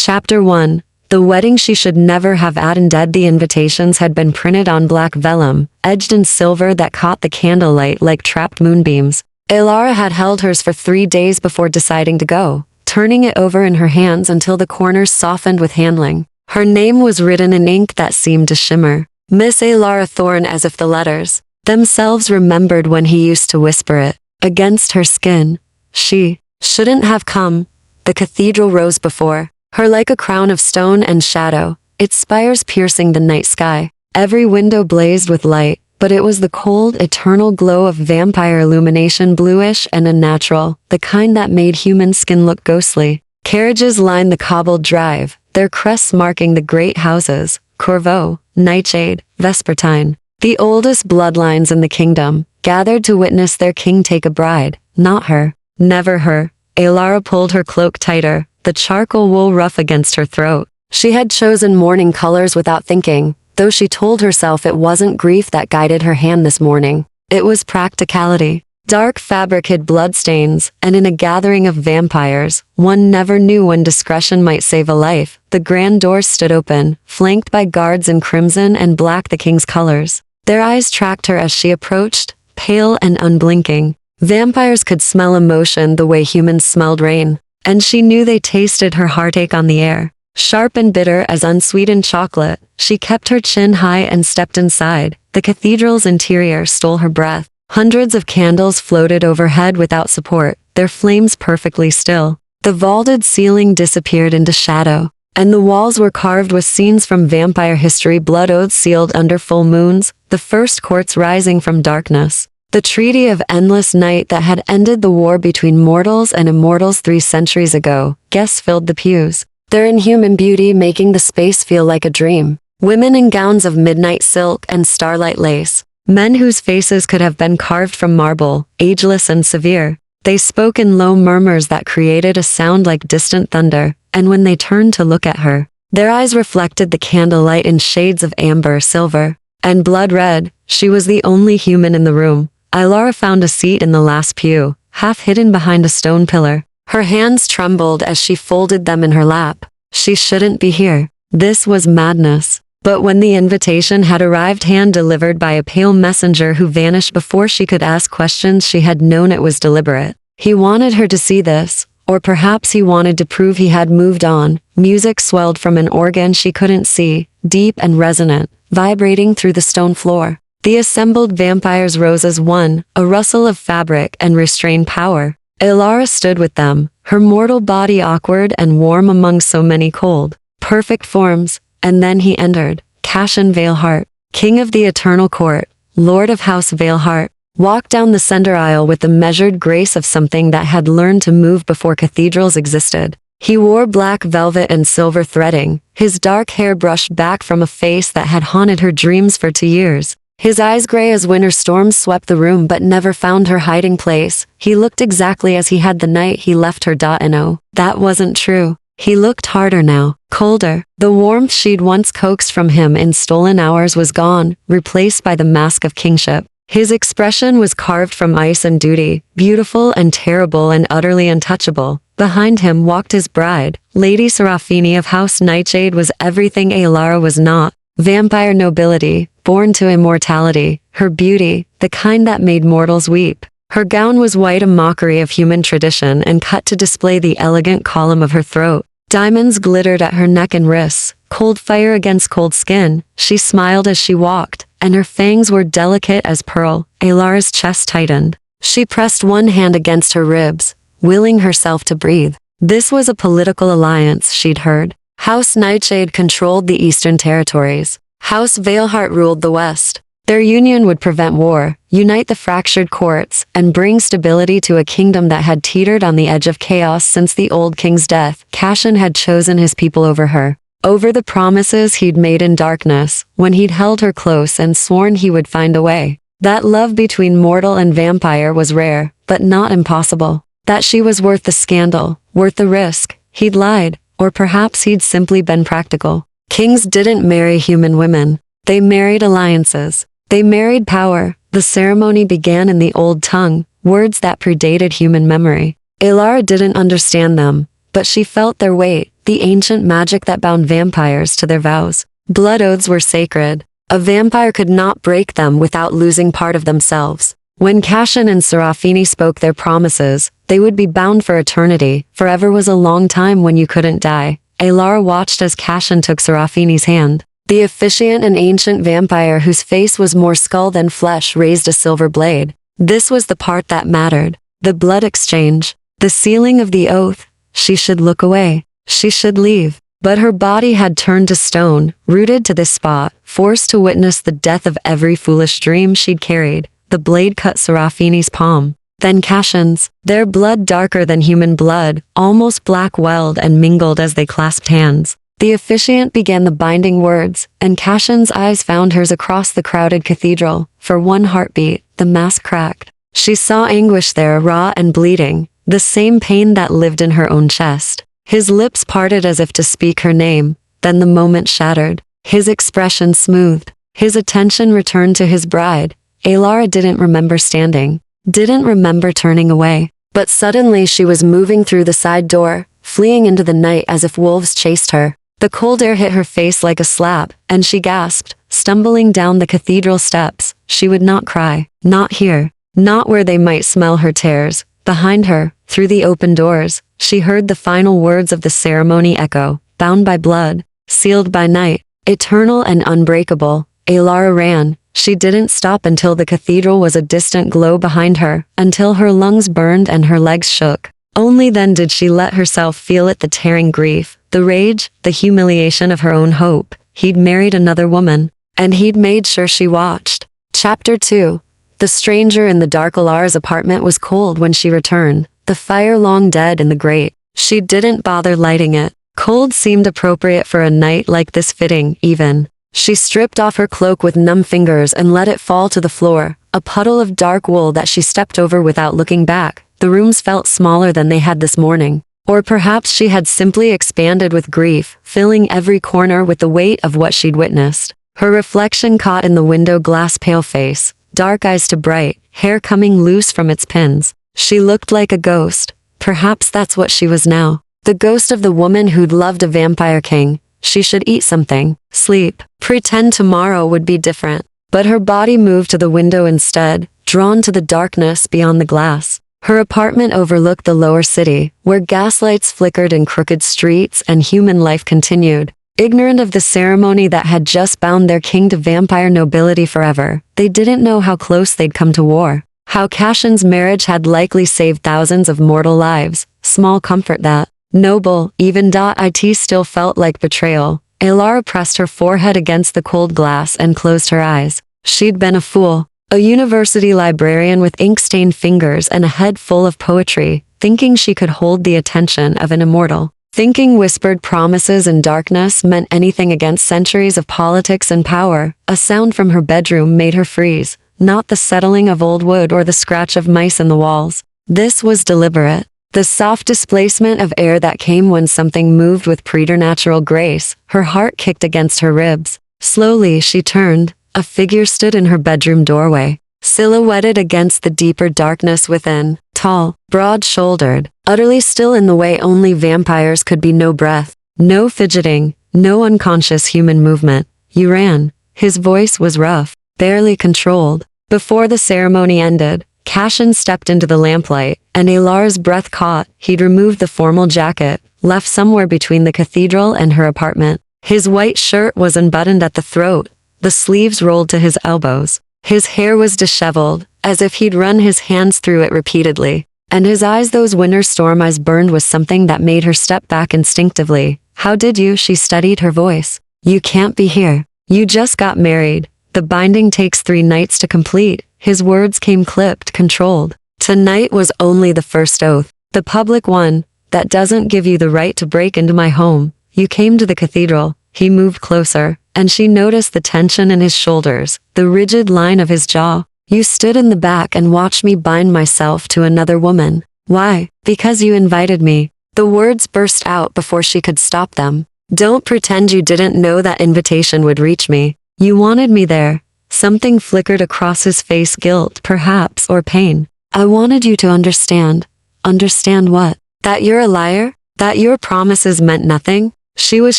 Chapter 1. The wedding she should never have attended. The invitations had been printed on black vellum, edged in silver that caught the candlelight like trapped moonbeams. Elara had held hers for 3 days before deciding to go, turning it over in her hands until the corners softened with handling. Her name was written in ink that seemed to shimmer. Miss Elara Thorne, as if the letters themselves remembered when he used to whisper it against her skin. She shouldn't have come. The cathedral rose before her like a crown of stone and shadow, its spires piercing the night sky. Every window blazed with light, but it was the cold, eternal glow of vampire illumination, bluish and unnatural, the kind that made human skin look ghostly. Carriages lined the cobbled drive, their crests marking the great houses, Corvo, Nightshade, Vespertine. The oldest bloodlines in the kingdom, gathered to witness their king take a bride. Not her. Never her. Elara pulled her cloak tighter, the charcoal wool rough against her throat. She had chosen mourning colors without thinking, though she told herself it wasn't grief that guided her hand this morning. It was practicality. Dark fabric hid bloodstains, and in a gathering of vampires, one never knew when discretion might save a life. The grand doors stood open, flanked by guards in crimson and black, the king's colors. Their eyes tracked her as she approached, pale and unblinking. Vampires could smell emotion the way humans smelled rain, and she knew they tasted her heartache on the air. Sharp and bitter as unsweetened chocolate, she kept her chin high and stepped inside. The cathedral's interior stole her breath. Hundreds of candles floated overhead without support, their flames perfectly still. The vaulted ceiling disappeared into shadow, and the walls were carved with scenes from vampire history, blood oaths sealed under full moons, the first courts rising from darkness. The treaty of endless night that had ended the war between mortals and immortals 3 centuries ago. Guests filled the pews, their inhuman beauty making the space feel like a dream. Women in gowns of midnight silk and starlight lace. Men whose faces could have been carved from marble, ageless and severe. They spoke in low murmurs that created a sound like distant thunder, and when they turned to look at her, their eyes reflected the candlelight in shades of amber, silver, and blood red. She was the only human in the room. Elara found a seat in the last pew, half hidden behind a stone pillar. Her hands trembled as she folded them in her lap. She shouldn't be here. This was madness. But when the invitation had arrived, hand-delivered by a pale messenger who vanished before she could ask questions, she had known it was deliberate. He wanted her to see this, or perhaps he wanted to prove he had moved on. Music swelled from an organ she couldn't see, deep and resonant, vibrating through the stone floor. The assembled vampires rose as one, a rustle of fabric and restrained power. Elara stood with them, her mortal body awkward and warm among so many cold, perfect forms. And then he entered, Cashin Veilheart, king of the eternal court, lord of House Veilheart, walked down the center aisle with the measured grace of something that had learned to move before cathedrals existed. He wore black velvet and silver threading, his dark hair brushed back from a face that had haunted her dreams for 2 years. His eyes gray as winter storms swept the room but never found her hiding place. He looked exactly as he had the night he left her. No, that wasn't true. He looked harder now, colder. The warmth she'd once coaxed from him in stolen hours was gone, replaced by the mask of kingship. His expression was carved from ice and duty, beautiful and terrible and utterly untouchable. Behind him walked his bride. Lady Serafini of House Nightshade was everything Elara was not. Vampire nobility, born to immortality. Her beauty, the kind that made mortals weep. Her gown was white, a mockery of human tradition, and cut to display the elegant column of her throat. Diamonds glittered at her neck and wrists, cold fire against cold skin. She smiled as she walked, and her fangs were delicate as pearl. Elara's chest tightened. She pressed one hand against her ribs, willing herself to breathe. This was a political alliance, she'd heard. House Nightshade controlled the eastern territories. House Veilheart ruled the west. Their union would prevent war, unite the fractured courts, and bring stability to a kingdom that had teetered on the edge of chaos since the old king's death. Cashin had chosen his people over her, over the promises he'd made in darkness, when he'd held her close and sworn he would find a way. That love between mortal and vampire was rare, but not impossible. That she was worth the scandal, worth the risk. He'd lied, or perhaps he'd simply been practical. Kings didn't marry human women. They married alliances. They married power. The ceremony began in the old tongue, words that predated human memory. Elara didn't understand them, but she felt their weight, the ancient magic that bound vampires to their vows. Blood oaths were sacred. A vampire could not break them without losing part of themselves. When Cassian and Serafini spoke their promises, they would be bound for eternity. Forever was a long time when you couldn't die. Alara watched as Cassian took Serafini's hand. The officiant and ancient vampire whose face was more skull than flesh raised a silver blade. This was the part that mattered. The blood exchange. The sealing of the oath. She should look away. She should leave. But her body had turned to stone, rooted to this spot, forced to witness the death of every foolish dream she'd carried. The blade cut Serafini's palm. Then Cassian's, their blood darker than human blood, almost black welled and mingled as they clasped hands. The officiant began the binding words, and Cassian's eyes found hers across the crowded cathedral. For one heartbeat, the mask cracked. She saw anguish there, raw and bleeding, the same pain that lived in her own chest. His lips parted as if to speak her name, then the moment shattered. His expression smoothed. His attention returned to his bride. Alara didn't remember standing, didn't remember turning away. But suddenly she was moving through the side door, fleeing into the night as if wolves chased her. The cold air hit her face like a slap, and she gasped, stumbling down the cathedral steps. She would not cry, not here, not where they might smell her tears. Behind her, through the open doors, she heard the final words of the ceremony echo, bound by blood, sealed by night, eternal and unbreakable. Alara ran. She didn't stop until the cathedral was a distant glow behind her, until her lungs burned and her legs shook. Only then did she let herself feel it, the tearing grief, the rage, the humiliation of her own hope. He'd married another woman, and he'd made sure she watched. Chapter 2. The stranger in the dark. Alara's apartment was cold when she returned, the fire long dead in the grate. She didn't bother lighting it. Cold seemed appropriate for a night like this, fitting, even. She stripped off her cloak with numb fingers and let it fall to the floor, a puddle of dark wool that she stepped over without looking back. The rooms felt smaller than they had this morning. Or perhaps she had simply expanded with grief, filling every corner with the weight of what she'd witnessed. Her reflection caught in the window glass, pale face, dark eyes to bright, hair coming loose from its pins. She looked like a ghost. Perhaps that's what she was now. The ghost of the woman who'd loved a vampire king. She should eat something, sleep, pretend tomorrow would be different. But her body moved to the window instead, drawn to the darkness beyond the glass. Her apartment overlooked the lower city, where gaslights flickered in crooked streets and human life continued. Ignorant of the ceremony that had just bound their king to vampire nobility forever, they didn't know how close they'd come to war. How Cassian's marriage had likely saved thousands of mortal lives. Small comfort that. Noble, even. It still felt like betrayal. Alara pressed her forehead against the cold glass and closed her eyes. She'd been a fool. A university librarian with ink-stained fingers and a head full of poetry, thinking she could hold the attention of an immortal. Thinking whispered promises in darkness meant anything against centuries of politics and power. A sound from her bedroom made her freeze, not the settling of old wood or the scratch of mice in the walls. This was deliberate. The soft displacement of air that came when something moved with preternatural grace. Her heart kicked against her ribs. Slowly she turned. A figure stood in her bedroom doorway, silhouetted against the deeper darkness within. Tall, broad-shouldered, utterly still in the way only vampires could be. No breath, no fidgeting, no unconscious human movement. You ran. His voice was rough, barely controlled. Before the ceremony ended, Cassian stepped into the lamplight, and Alara's breath caught. He'd removed the formal jacket, left somewhere between the cathedral and her apartment. His white shirt was unbuttoned at the throat, the sleeves rolled to his elbows. His hair was disheveled, as if he'd run his hands through it repeatedly. And his eyes, those winter storm eyes, burned with something that made her step back instinctively. How did you? She steadied her voice. You can't be here. You just got married. The binding takes 3 nights to complete. His words came clipped, controlled. Tonight was only the first oath. The public one. That doesn't give you the right to break into my home. You came to the cathedral. He moved closer, and she noticed the tension in his shoulders, the rigid line of his jaw. You stood in the back and watched me bind myself to another woman. Why? Because you invited me. The words burst out before she could stop them. Don't pretend you didn't know that invitation would reach me. You wanted me there. Something flickered across his face, guilt, perhaps, or pain. I wanted you to understand. Understand what? That you're a liar? That your promises meant nothing? She was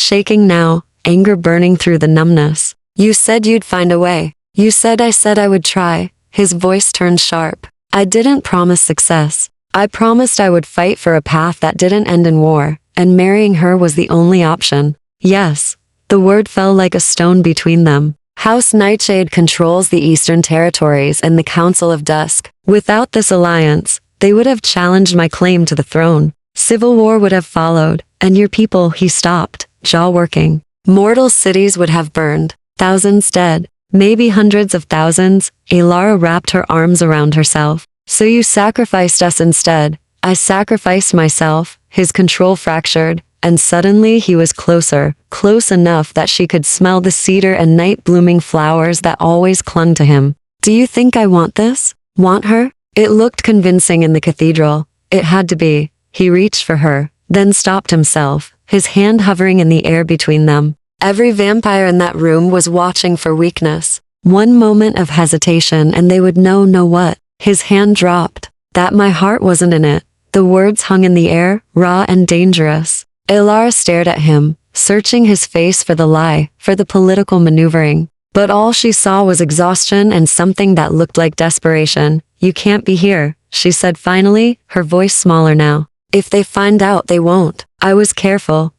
shaking now, anger burning through the numbness. You said you'd find a way. You said I would try. His voice turned sharp. I didn't promise success. I promised I would fight for a path that didn't end in war, and marrying her was the only option. Yes. The word fell like a stone between them. House Nightshade controls the Eastern Territories and the Council of Dusk. Without this alliance, they would have challenged my claim to the throne. Civil war would have followed, and your people, he stopped, jaw working. Mortal cities would have burned, thousands dead, maybe hundreds of thousands. Alara wrapped her arms around herself. So you sacrificed us instead. I sacrificed myself. His control fractured, and suddenly he was closer, close enough that she could smell the cedar and night-blooming flowers that always clung to him. Do you think I want this? Want her? It looked convincing in the cathedral. It had to be. He reached for her, then stopped himself, his hand hovering in the air between them. Every vampire in that room was watching for weakness. One moment of hesitation and they would know what. His hand dropped. That my heart wasn't in it. The words hung in the air, raw and dangerous. Alara stared at him, searching his face for the lie, for the political maneuvering. But all she saw was exhaustion and something that looked like desperation. You can't be here, she said finally, her voice smaller now. If they find out, they won't. I was careful.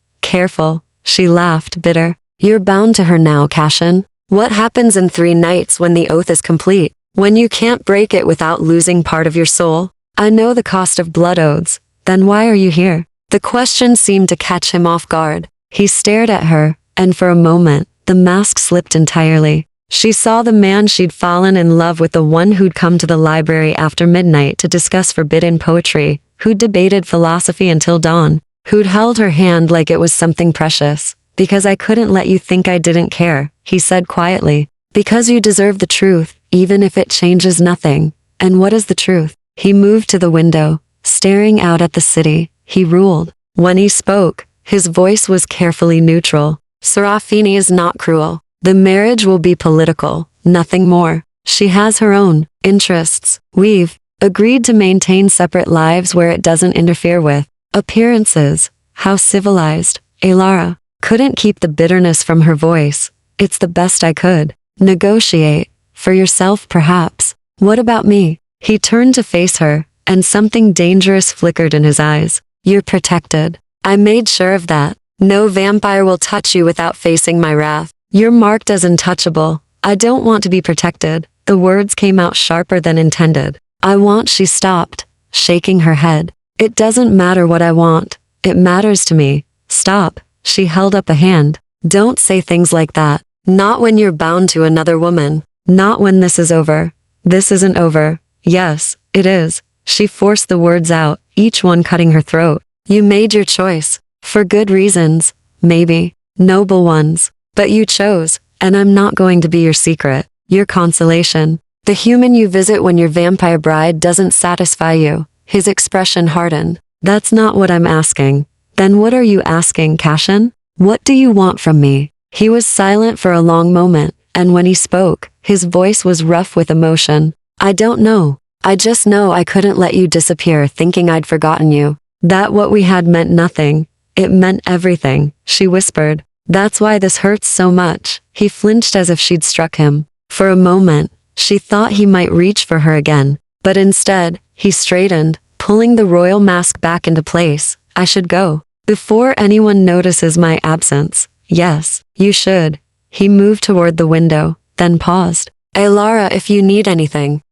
She laughed, bitter. You're bound to her now, Cashin. What happens in 3 nights when the oath is complete? When you can't break it without losing part of your soul? I know the cost of blood oaths. Then why are you here? The question seemed to catch him off guard. He stared at her, and for a moment, the mask slipped entirely. She saw the man she'd fallen in love with, the one who'd come to the library after midnight to discuss forbidden poetry, who'd debated philosophy until dawn, who'd held her hand like it was something precious. Because I couldn't let you think I didn't care, he said quietly. Because you deserve the truth, even if it changes nothing. And what is the truth? He moved to the window, staring out at the city. He ruled. When he spoke, his voice was carefully neutral. Serafini is not cruel. The marriage will be political, nothing more. She has her own interests. We've agreed to maintain separate lives where it doesn't interfere with appearances. How civilized. Alara couldn't keep the bitterness from her voice. It's the best I could. Negotiate. For yourself, perhaps. What about me? He turned to face her, and something dangerous flickered in his eyes. You're protected. I made sure of that. No vampire will touch you without facing my wrath. You're marked as untouchable. I don't want to be protected. The words came out sharper than intended. I want. She stopped, shaking her head. It doesn't matter what I want. It matters to me. Stop. She held up a hand. Don't say things like that. Not when you're bound to another woman. Not when this is over. This isn't over. Yes, it is. She forced the words out, each one cutting her throat. You made your choice. For good reasons. Maybe. Noble ones. But you chose, and I'm not going to be your secret. Your consolation. The human you visit when your vampire bride doesn't satisfy you. His expression hardened. That's not what I'm asking. Then what are you asking, Cashin? What do you want from me? He was silent for a long moment, and when he spoke, his voice was rough with emotion. I don't know. I just know I couldn't let you disappear thinking I'd forgotten you. That what we had meant nothing. It meant everything, she whispered. That's why this hurts so much. He flinched as if she'd struck him. For a moment, she thought he might reach for her again. But instead, he straightened, pulling the royal mask back into place. I should go. Before anyone notices my absence. Yes, you should. He moved toward the window, then paused. Alara, if you need anything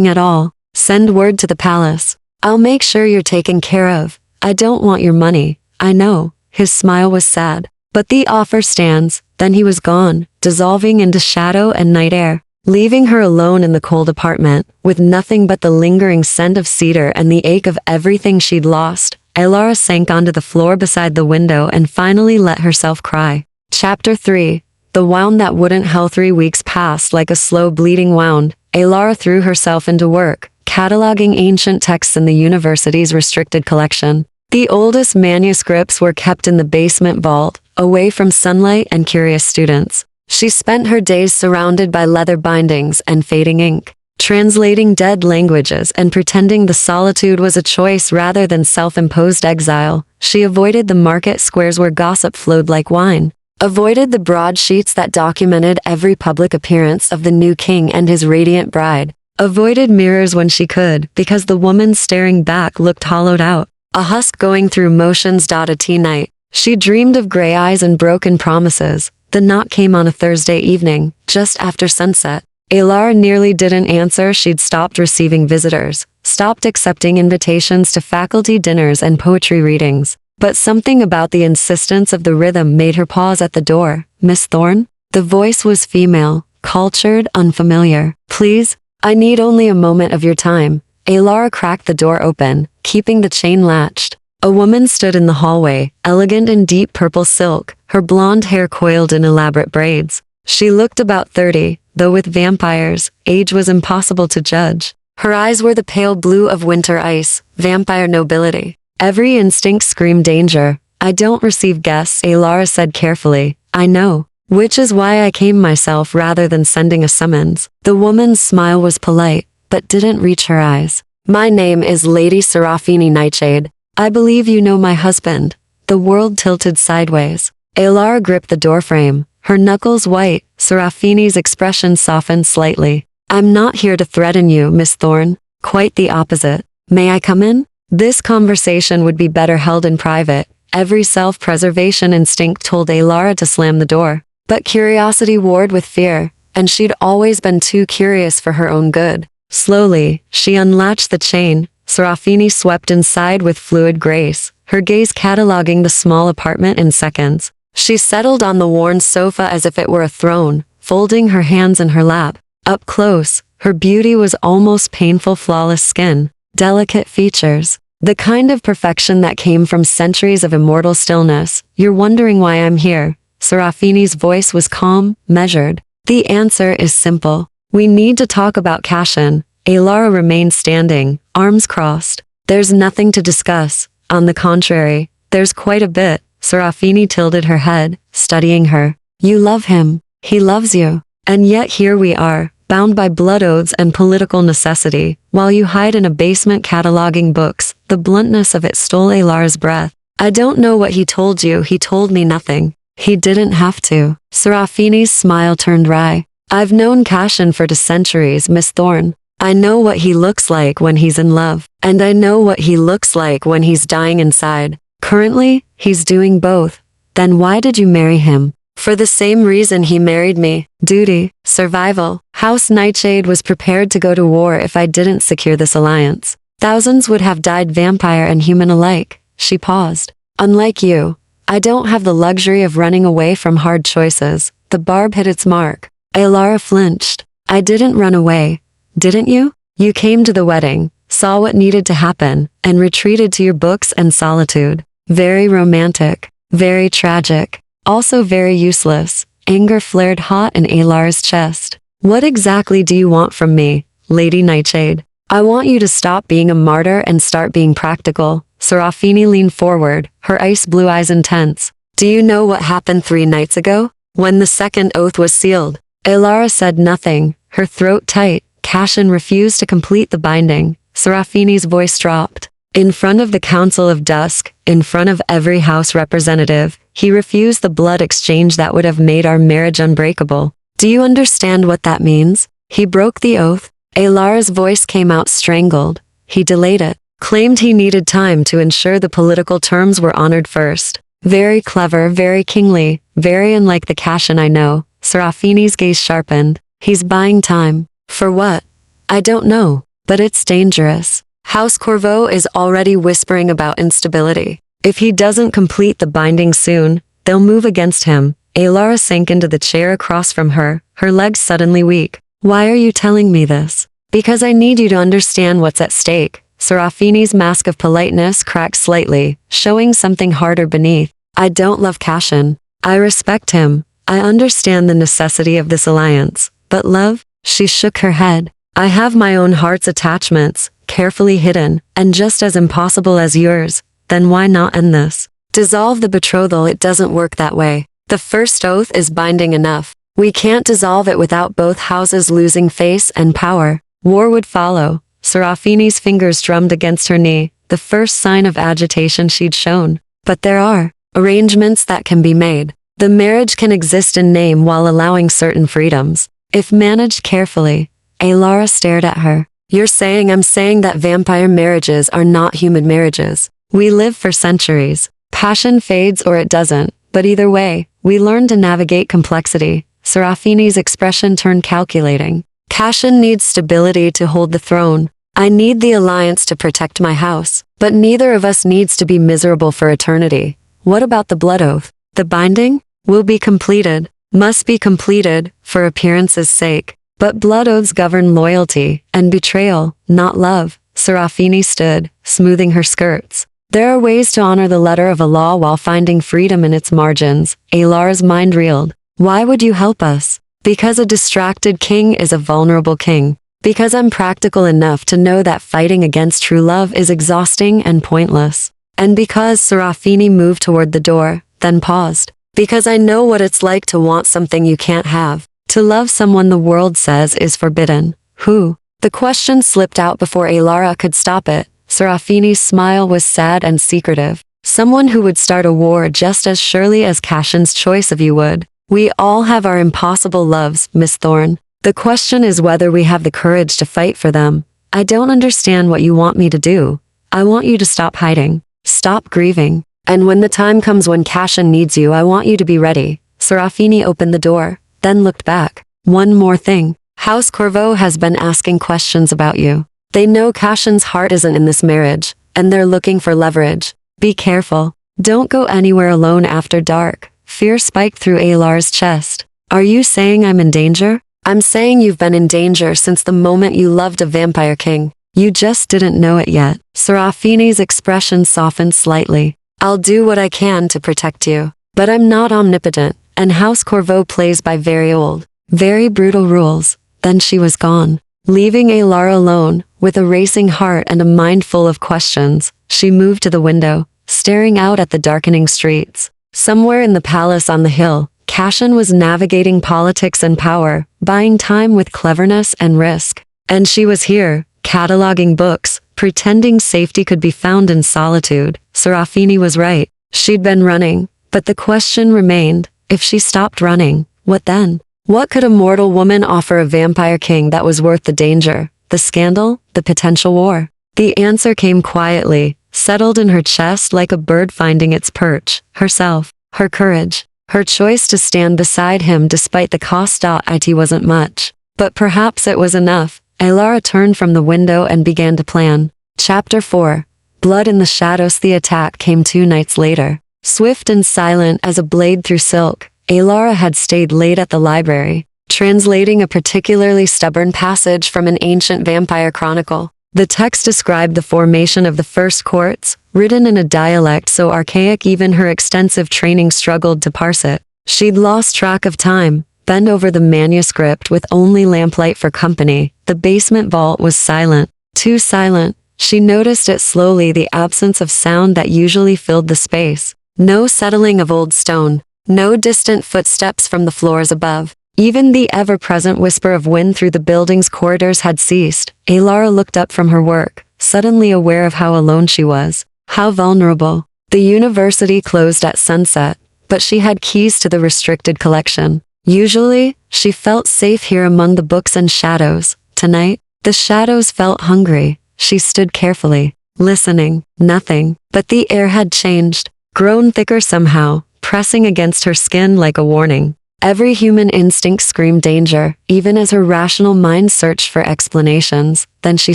at all, send word to the palace. I'll make sure you're taken care of. I don't want your money. I know. His smile was sad. But the offer stands. Then he was gone, dissolving into shadow and night air, leaving her alone in the cold apartment, with nothing but the lingering scent of cedar and the ache of everything she'd lost. Alara sank onto the floor beside the window and finally let herself cry. Chapter 3. The wound that wouldn't hell. 3 weeks passed like a slow bleeding wound. Alara threw herself into work, cataloging ancient texts in the university's restricted collection. The oldest manuscripts were kept in the basement vault, away from sunlight and curious students. She spent her days surrounded by leather bindings and fading ink, translating dead languages and pretending the solitude was a choice rather than self-imposed exile. She avoided the market squares where gossip flowed like wine, avoided the broadsheets that documented every public appearance of the new king and his radiant bride, avoided mirrors when she could, because the woman staring back looked hollowed out, a husk going through motions. A tea night. She dreamed of gray eyes and broken promises. The knock came on a Thursday evening, just after sunset. Alara nearly didn't answer. She'd stopped receiving visitors, stopped accepting invitations to faculty dinners and poetry readings. But something about the insistence of the rhythm made her pause at the door. "Miss Thorne?" The voice was female, cultured, unfamiliar. "Please, I need only a moment of your time." Alara cracked the door open, keeping the chain latched. A woman stood in the hallway, elegant in deep purple silk, her blonde hair coiled in elaborate braids. She looked about 30, though with vampires, age was impossible to judge. Her eyes were the pale blue of winter ice, vampire nobility. Every instinct screamed danger. "I don't receive guests," Alara said carefully. "I know. Which is why I came myself rather than sending a summons." The woman's smile was polite, but didn't reach her eyes. "My name is Lady Serafini Nightshade. I believe you know my husband." The world tilted sideways. Alara gripped the doorframe, her knuckles white. Serafini's expression softened slightly. "I'm not here to threaten you, Miss Thorne. Quite the opposite. May I come in?" This conversation would be better held in private. Every self-preservation instinct told Alara to slam the door. But curiosity warred with fear, and she'd always been too curious for her own good. Slowly, she unlatched the chain. Serafini swept inside with fluid grace, her gaze cataloging the small apartment in seconds. She settled on the worn sofa as if it were a throne, folding her hands in her lap. Up close, her beauty was almost painful. Flawless skin, delicate features, the kind of perfection that came from centuries of immortal stillness. "You're wondering why I'm here." Serafini's voice was calm, measured. "The answer is simple. We need to talk about Cashin." Alara remained standing, arms crossed. "There's nothing to discuss. On the contrary, there's quite a bit." Serafini tilted her head, studying her. "You love him. He loves you. And yet here we are, bound by blood oaths and political necessity, while you hide in a basement cataloging books." The bluntness of it stole Alara's breath. "I don't know what he told you." "He told me nothing. He didn't have to." Serafini's smile turned wry. "I've known Cashin for centuries, Miss Thorne. I know what he looks like when he's in love, and I know what he looks like when he's dying inside. Currently, he's doing both." "Then why did you marry him?" "For the same reason he married me. Duty, survival. House Nightshade was prepared to go to war if I didn't secure this alliance. Thousands would have died, vampire and human alike." She paused. "Unlike you, I don't have the luxury of running away from hard choices." The barb hit its mark. Alara flinched. "I didn't run away. Didn't you? You came to the wedding, saw what needed to happen, and retreated to your books and solitude. Very romantic, very tragic, also very useless." Anger flared hot in Alara's chest. "What exactly do you want from me, Lady Nightshade?" "I want you to stop being a martyr and start being practical." Serafini leaned forward, her ice blue eyes intense. "Do you know what happened 3 nights ago, when the second oath was sealed?" Alara said nothing, her throat tight. Cashin refused to complete the binding. Serafini's voice dropped. "In front of the Council of Dusk, in front of every house representative, he refused the blood exchange that would have made our marriage unbreakable. Do you understand what that means? He broke the oath." Alara's voice came out strangled. "He delayed it. Claimed he needed time to ensure the political terms were honored first. Very clever, very kingly, very unlike the Cashin I know." Serafini's gaze sharpened. "He's buying time. For what? I don't know, but it's dangerous. House Corvo is already whispering about instability. If he doesn't complete the binding soon, they'll move against him." Alara sank into the chair across from her, her legs suddenly weak. "Why are you telling me this?" "Because I need you to understand what's at stake." Serafini's mask of politeness cracked slightly, showing something harder beneath. "I don't love Cashin. I respect him. I understand the necessity of this alliance. But love?" She shook her head. "I have my own heart's attachments, carefully hidden, and just as impossible as yours. Then why not end this? Dissolve the betrothal." "It doesn't work that way. The first oath is binding enough. We can't dissolve it without both houses losing face and power." War would follow. Serafini's fingers drummed against her knee, the first sign of agitation she'd shown. But there are arrangements that can be made. The marriage can exist in name while allowing certain freedoms, if managed carefully. Alara stared at her. You're saying I'm saying that vampire marriages are not human marriages. We live for centuries. Passion fades or it doesn't, but either way, we learn to navigate complexity. Serafini's expression turned calculating. Cashin needs stability to hold the throne. I need the alliance to protect my house, but neither of us needs to be miserable for eternity. What about the blood oath? The binding? Will be completed, must be completed, for appearance's sake. But blood oaths govern loyalty and betrayal, not love. Serafini stood, smoothing her skirts. There are ways to honor the letter of a law while finding freedom in its margins. Alara's mind reeled. Why would you help us? Because a distracted king is a vulnerable king. Because I'm practical enough to know that fighting against true love is exhausting and pointless. And because Serafini moved toward the door, then paused. Because I know what it's like to want something you can't have. To love someone the world says is forbidden. Who? The question slipped out before Alara could stop it. Serafini's smile was sad and secretive. Someone who would start a war just as surely as Cashin's choice of you would. We all have our impossible loves, Miss Thorne. The question is whether we have the courage to fight for them. I don't understand what you want me to do. I want you to stop hiding. Stop grieving. And when the time comes when Cashin needs you, I want you to be ready. Serafini opened the door, then looked back. One more thing. House Corvo has been asking questions about you. They know Cashin's heart isn't in this marriage, and they're looking for leverage. Be careful. Don't go anywhere alone after dark. Fear spiked through Alara's chest. Are you saying I'm in danger? I'm saying you've been in danger since the moment you loved a vampire king. You just didn't know it yet. Serafini's expression softened slightly. I'll do what I can to protect you. But I'm not omnipotent, and House Corvo plays by very old, very brutal rules. Then she was gone, leaving Alara alone, with a racing heart and a mind full of questions. She moved to the window, staring out at the darkening streets. Somewhere in the palace on the hill, Cashin was navigating politics and power, buying time with cleverness and risk. And she was here, cataloging books, pretending safety could be found in solitude. Serafini was right. She'd been running, but the question remained, if she stopped running, what then? What could a mortal woman offer a vampire king that was worth the danger, the scandal, the potential war? The answer came quietly, settled in her chest like a bird finding its perch. Herself, her courage, her choice to stand beside him despite the cost. It wasn't much, but perhaps it was enough. Alara turned from the window and began to plan. Chapter 4. Blood in the Shadows. The attack came 2 nights later. Swift and silent as a blade through silk, Alara had stayed late at the library, translating a particularly stubborn passage from an ancient vampire chronicle. The text described the formation of the first courts, written in a dialect so archaic even her extensive training struggled to parse it. She'd lost track of time, bent over the manuscript with only lamplight for company. The basement vault was silent, too silent. She noticed it slowly, the absence of sound that usually filled the space. No settling of old stone, no distant footsteps from the floors above. Even the ever-present whisper of wind through the building's corridors had ceased. Alara looked up from her work, suddenly aware of how alone she was, how vulnerable. The university closed at sunset, but she had keys to the restricted collection. Usually, she felt safe here among the books and shadows. Tonight, the shadows felt hungry. She stood carefully, listening. Nothing, but the air had changed, grown thicker somehow, pressing against her skin like a warning. Every human instinct screamed danger, even as her rational mind searched for explanations. Then she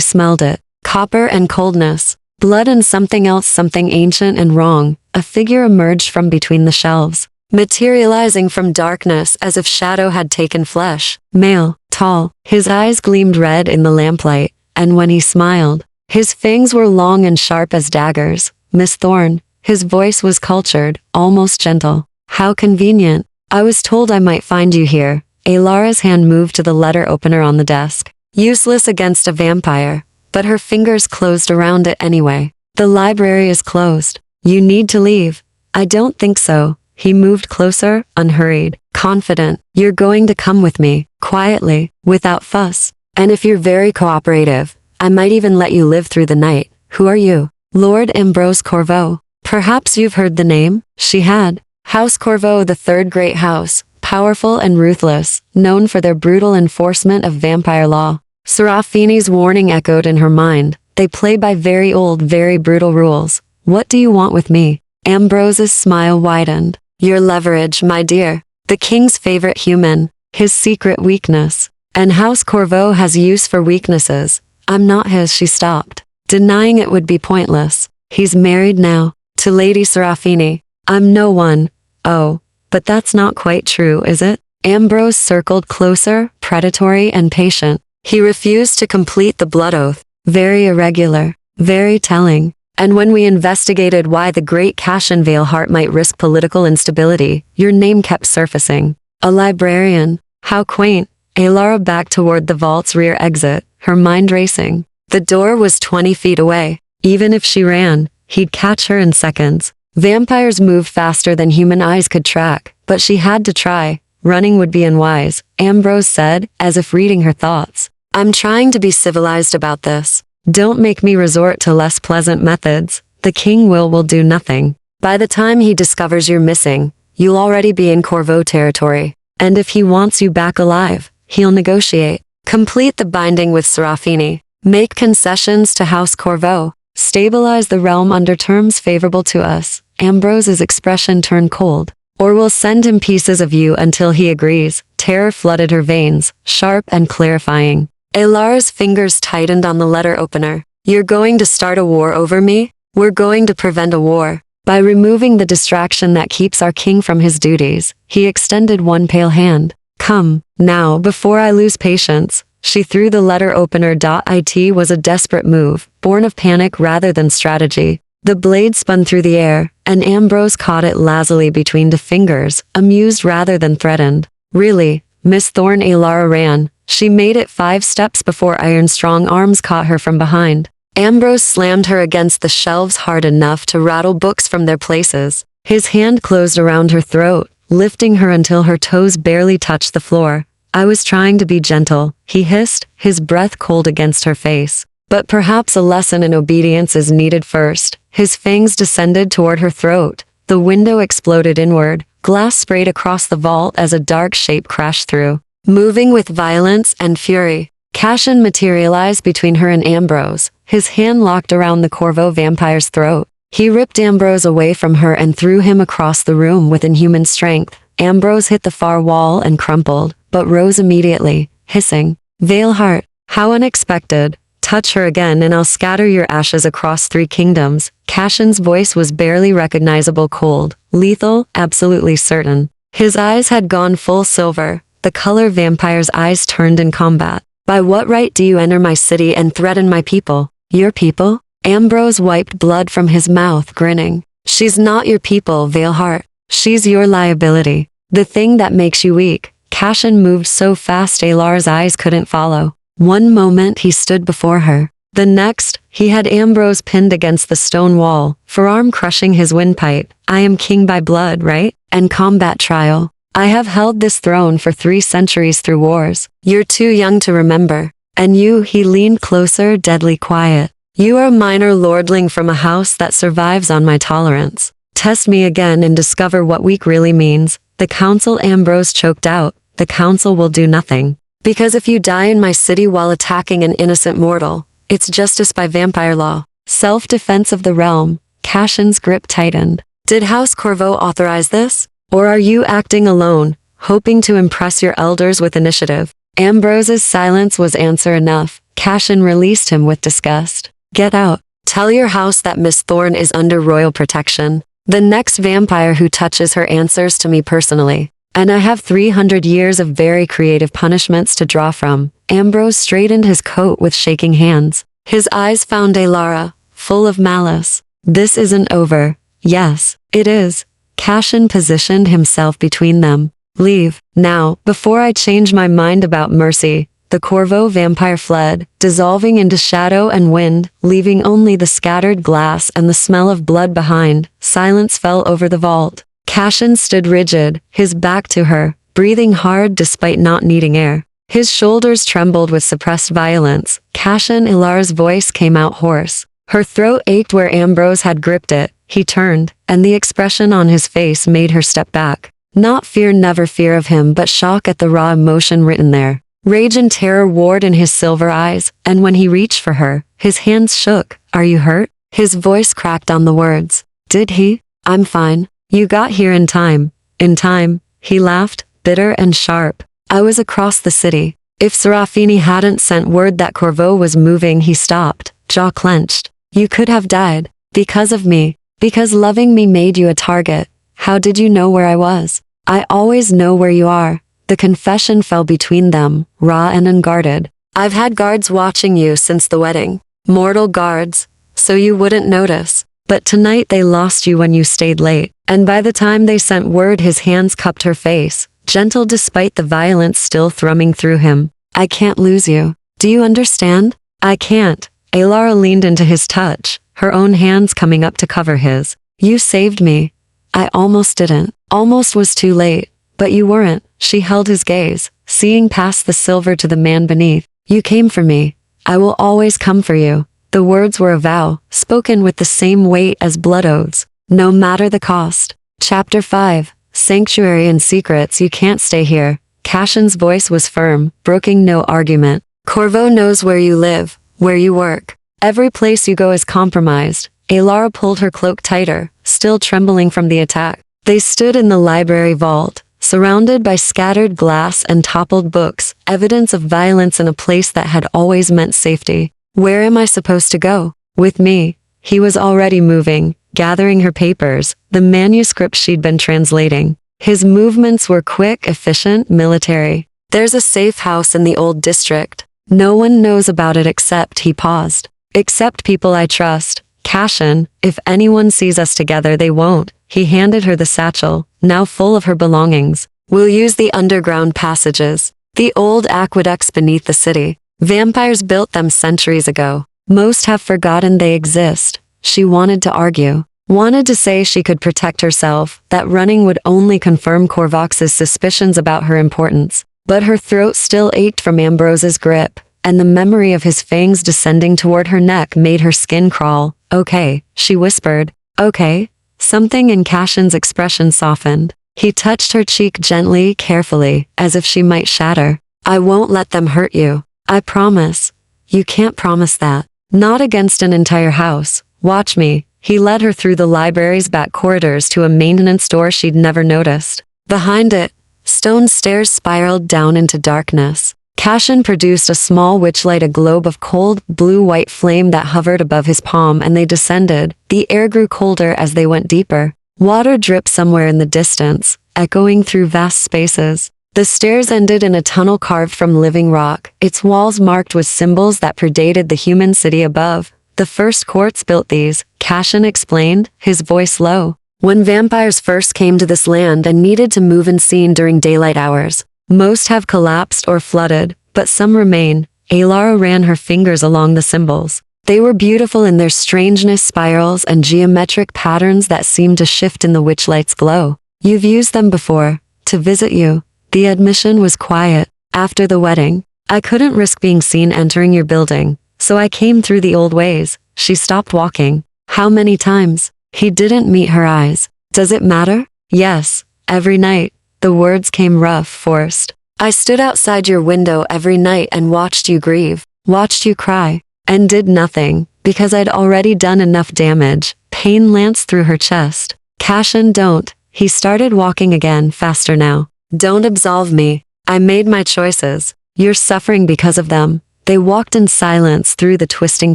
smelled it. Copper and coldness. Blood and something else, something ancient and wrong. A figure emerged from between the shelves, materializing from darkness as if shadow had taken flesh. Male, tall. His eyes gleamed red in the lamplight, and when he smiled, his fangs were long and sharp as daggers. Miss Thorne. His voice was cultured, almost gentle. How convenient. I was told I might find you here. Alara's hand moved to the letter opener on the desk. Useless against a vampire, but her fingers closed around it anyway. The library is closed. You need to leave. I don't think so. He moved closer, unhurried, confident. You're going to come with me, quietly, without fuss. And if you're very cooperative, I might even let you live through the night. Who are you? Lord Ambrose Corveau. Perhaps you've heard the name? She had. House Corveau, the third great house, powerful and ruthless, known for their brutal enforcement of vampire law. Serafini's warning echoed in her mind. They play by very old, very brutal rules. What do you want with me? Ambrose's smile widened. Your leverage, my dear. The king's favorite human. His secret weakness. And House Corveau has use for weaknesses. I'm not his. She stopped. Denying it would be pointless. He's married now. To Lady Serafini. I'm no one. Oh, but that's not quite true, is it? Ambrose circled closer, predatory and patient. He refused to complete the blood oath. Very irregular. Very telling. And when we investigated why the great Cassian Veilheart might risk political instability, your name kept surfacing. A librarian. How quaint. Alara backed toward the vault's rear exit, her mind racing. The door was 20 feet away. Even if she ran, he'd catch her in seconds. Vampires move faster than human eyes could track, but she had to try. Running would be unwise, Ambrose said, as if reading her thoughts. I'm trying to be civilized about this. Don't make me resort to less pleasant methods. The king will do nothing. By the time he discovers you're missing, you'll already be in Corveau territory. And if he wants you back alive, he'll negotiate. Complete the binding with Serafini. Make concessions to House Corveau. Stabilize the realm under terms favorable to us. Ambrose's expression turned cold. Or we'll send him pieces of you until he agrees. Terror flooded her veins, sharp and clarifying. Alara's fingers tightened on the letter opener. You're going to start a war over me? We're going to prevent a war. By removing the distraction that keeps our king from his duties, he extended one pale hand. Come, now, before I lose patience. She threw the letter opener. It was a desperate move, born of panic rather than strategy. The blade spun through the air, and Ambrose caught it lazily between the fingers, amused rather than threatened. Really, Miss Thorne? Alara ran. She made it 5 steps before iron-strong arms caught her from behind. Ambrose slammed her against the shelves hard enough to rattle books from their places. His hand closed around her throat, lifting her until her toes barely touched the floor. I was trying to be gentle, he hissed, his breath cold against her face. But perhaps a lesson in obedience is needed first. His fangs descended toward her throat. The window exploded inward. Glass sprayed across the vault as a dark shape crashed through. Moving with violence and fury, Cassian materialized between her and Ambrose, his hand locked around the Corveau vampire's throat. He ripped Ambrose away from her and threw him across the room with inhuman strength. Ambrose hit the far wall and crumpled, but rose immediately, hissing. Veilheart, how unexpected. Touch her again and I'll scatter your ashes across 3 kingdoms. Cassian's voice was barely recognizable, cold, lethal, absolutely certain. His eyes had gone full silver. The color vampire's eyes turned in combat. By what right do you enter my city and threaten my people? Your people? Ambrose wiped blood from his mouth, grinning. She's not your people, Veilheart. She's your liability. The thing that makes you weak. Cassian moved so fast Alara's eyes couldn't follow. One moment he stood before her. The next, he had Ambrose pinned against the stone wall, forearm crushing his windpipe. I am king by blood, right? And combat trial. I have held this throne for 3 centuries through wars. You're too young to remember. And you, he leaned closer, deadly quiet. You are a minor lordling from a house that survives on my tolerance. Test me again and discover what weak really means. The council, Ambrose choked out. The council will do nothing. Because if you die in my city while attacking an innocent mortal, it's justice by vampire law. Self-defense of the realm. Cassian's grip tightened. Did House Corveau authorize this? Or are you acting alone, hoping to impress your elders with initiative? Ambrose's silence was answer enough. Cassian released him with disgust. Get out. Tell your house that Miss Thorne is under royal protection. The next vampire who touches her answers to me personally. And I have 300 years of very creative punishments to draw from. Ambrose straightened his coat with shaking hands. His eyes found Alara, full of malice. This isn't over. Yes, it is. Cassian positioned himself between them. Leave, now, before I change my mind about mercy. The Corveau vampire fled, dissolving into shadow and wind, leaving only the scattered glass and the smell of blood behind. Silence fell over the vault. Cassian stood rigid, his back to her, breathing hard despite not needing air. His shoulders trembled with suppressed violence. Cashin Ilara's voice came out hoarse. Her throat ached where Ambrose had gripped it. He turned, and the expression on his face made her step back. Not fear, never fear of him, but shock at the raw emotion written there. Rage and terror warred in his silver eyes, and when he reached for her, his hands shook. Are you hurt? His voice cracked on the words. Did he? I'm fine. You got here in time. In time. He laughed, bitter and sharp. I was across the city. If Serafini hadn't sent word that Corvo was moving, he stopped, jaw clenched. You could have died. Because of me. Because loving me made you a target. How did you know where I was? I always know where you are. The confession fell between them, raw and unguarded. I've had guards watching you since the wedding. Mortal guards. So you wouldn't notice. But tonight they lost you when you stayed late. And by the time they sent word, his hands cupped her face, gentle despite the violence still thrumming through him. I can't lose you. Do you understand? I can't. Ilara leaned into his touch, her own hands coming up to cover his. You saved me. I almost didn't. Almost was too late. But you weren't. She held his gaze, seeing past the silver to the man beneath. You came for me. I will always come for you. The words were a vow, spoken with the same weight as blood oaths. No matter the cost. Chapter 5. Sanctuary and Secrets. You can't stay here. Cashin's voice was firm, broking no argument. Corvo knows where you live, where you work. Every place you go is compromised. Ilara pulled her cloak tighter, still trembling from the attack. They stood in the library vault, surrounded by scattered glass and toppled books, evidence of violence in a place that had always meant safety. Where am I supposed to go? With me. He was already moving, gathering her papers, the manuscript she'd been translating. His movements were quick, efficient, military. There's a safe house in the old district. No one knows about it except, he paused. Except people I trust. Cashin, if anyone sees us together they won't. He handed her the satchel, now full of her belongings. We'll use the underground passages. The old aqueducts beneath the city. Vampires built them centuries ago. Most have forgotten they exist. She wanted to argue. Wanted to say she could protect herself, that running would only confirm Corvox's suspicions about her importance. But her throat still ached from Ambrose's grip, and the memory of his fangs descending toward her neck made her skin crawl. Okay, she whispered. Okay. Something in Cashin's expression softened. He touched her cheek gently, carefully, as if she might shatter. I won't let them hurt you. I promise. You can't promise that. Not against an entire house. Watch me. He led her through the library's back corridors to a maintenance door she'd never noticed. Behind it, stone stairs spiraled down into darkness. Cashin produced a small witchlight, a globe of cold, blue-white flame that hovered above his palm, and they descended. The air grew colder as they went deeper. Water dripped somewhere in the distance, echoing through vast spaces. The stairs ended in a tunnel carved from living rock, its walls marked with symbols that predated the human city above. The first courts built these, Cashin explained, his voice low. When vampires first came to this land and needed to move unseen during daylight hours. Most have collapsed or flooded, but some remain. Ilara ran her fingers along the symbols. They were beautiful in their strangeness, spirals and geometric patterns that seemed to shift in the witchlight's glow. You've used them before. To visit you. The admission was quiet. After the wedding, I couldn't risk being seen entering your building, so I came through the old ways. She stopped walking. How many times? He didn't meet her eyes. Does it matter? Yes. Every night. The words came rough, forced. I stood outside your window every night and watched you grieve, watched you cry, and did nothing, because I'd already done enough damage. Pain lanced through her chest. Cashin, don't. He started walking again, faster now. Don't absolve me. I made my choices. You're suffering because of them. They walked in silence through the twisting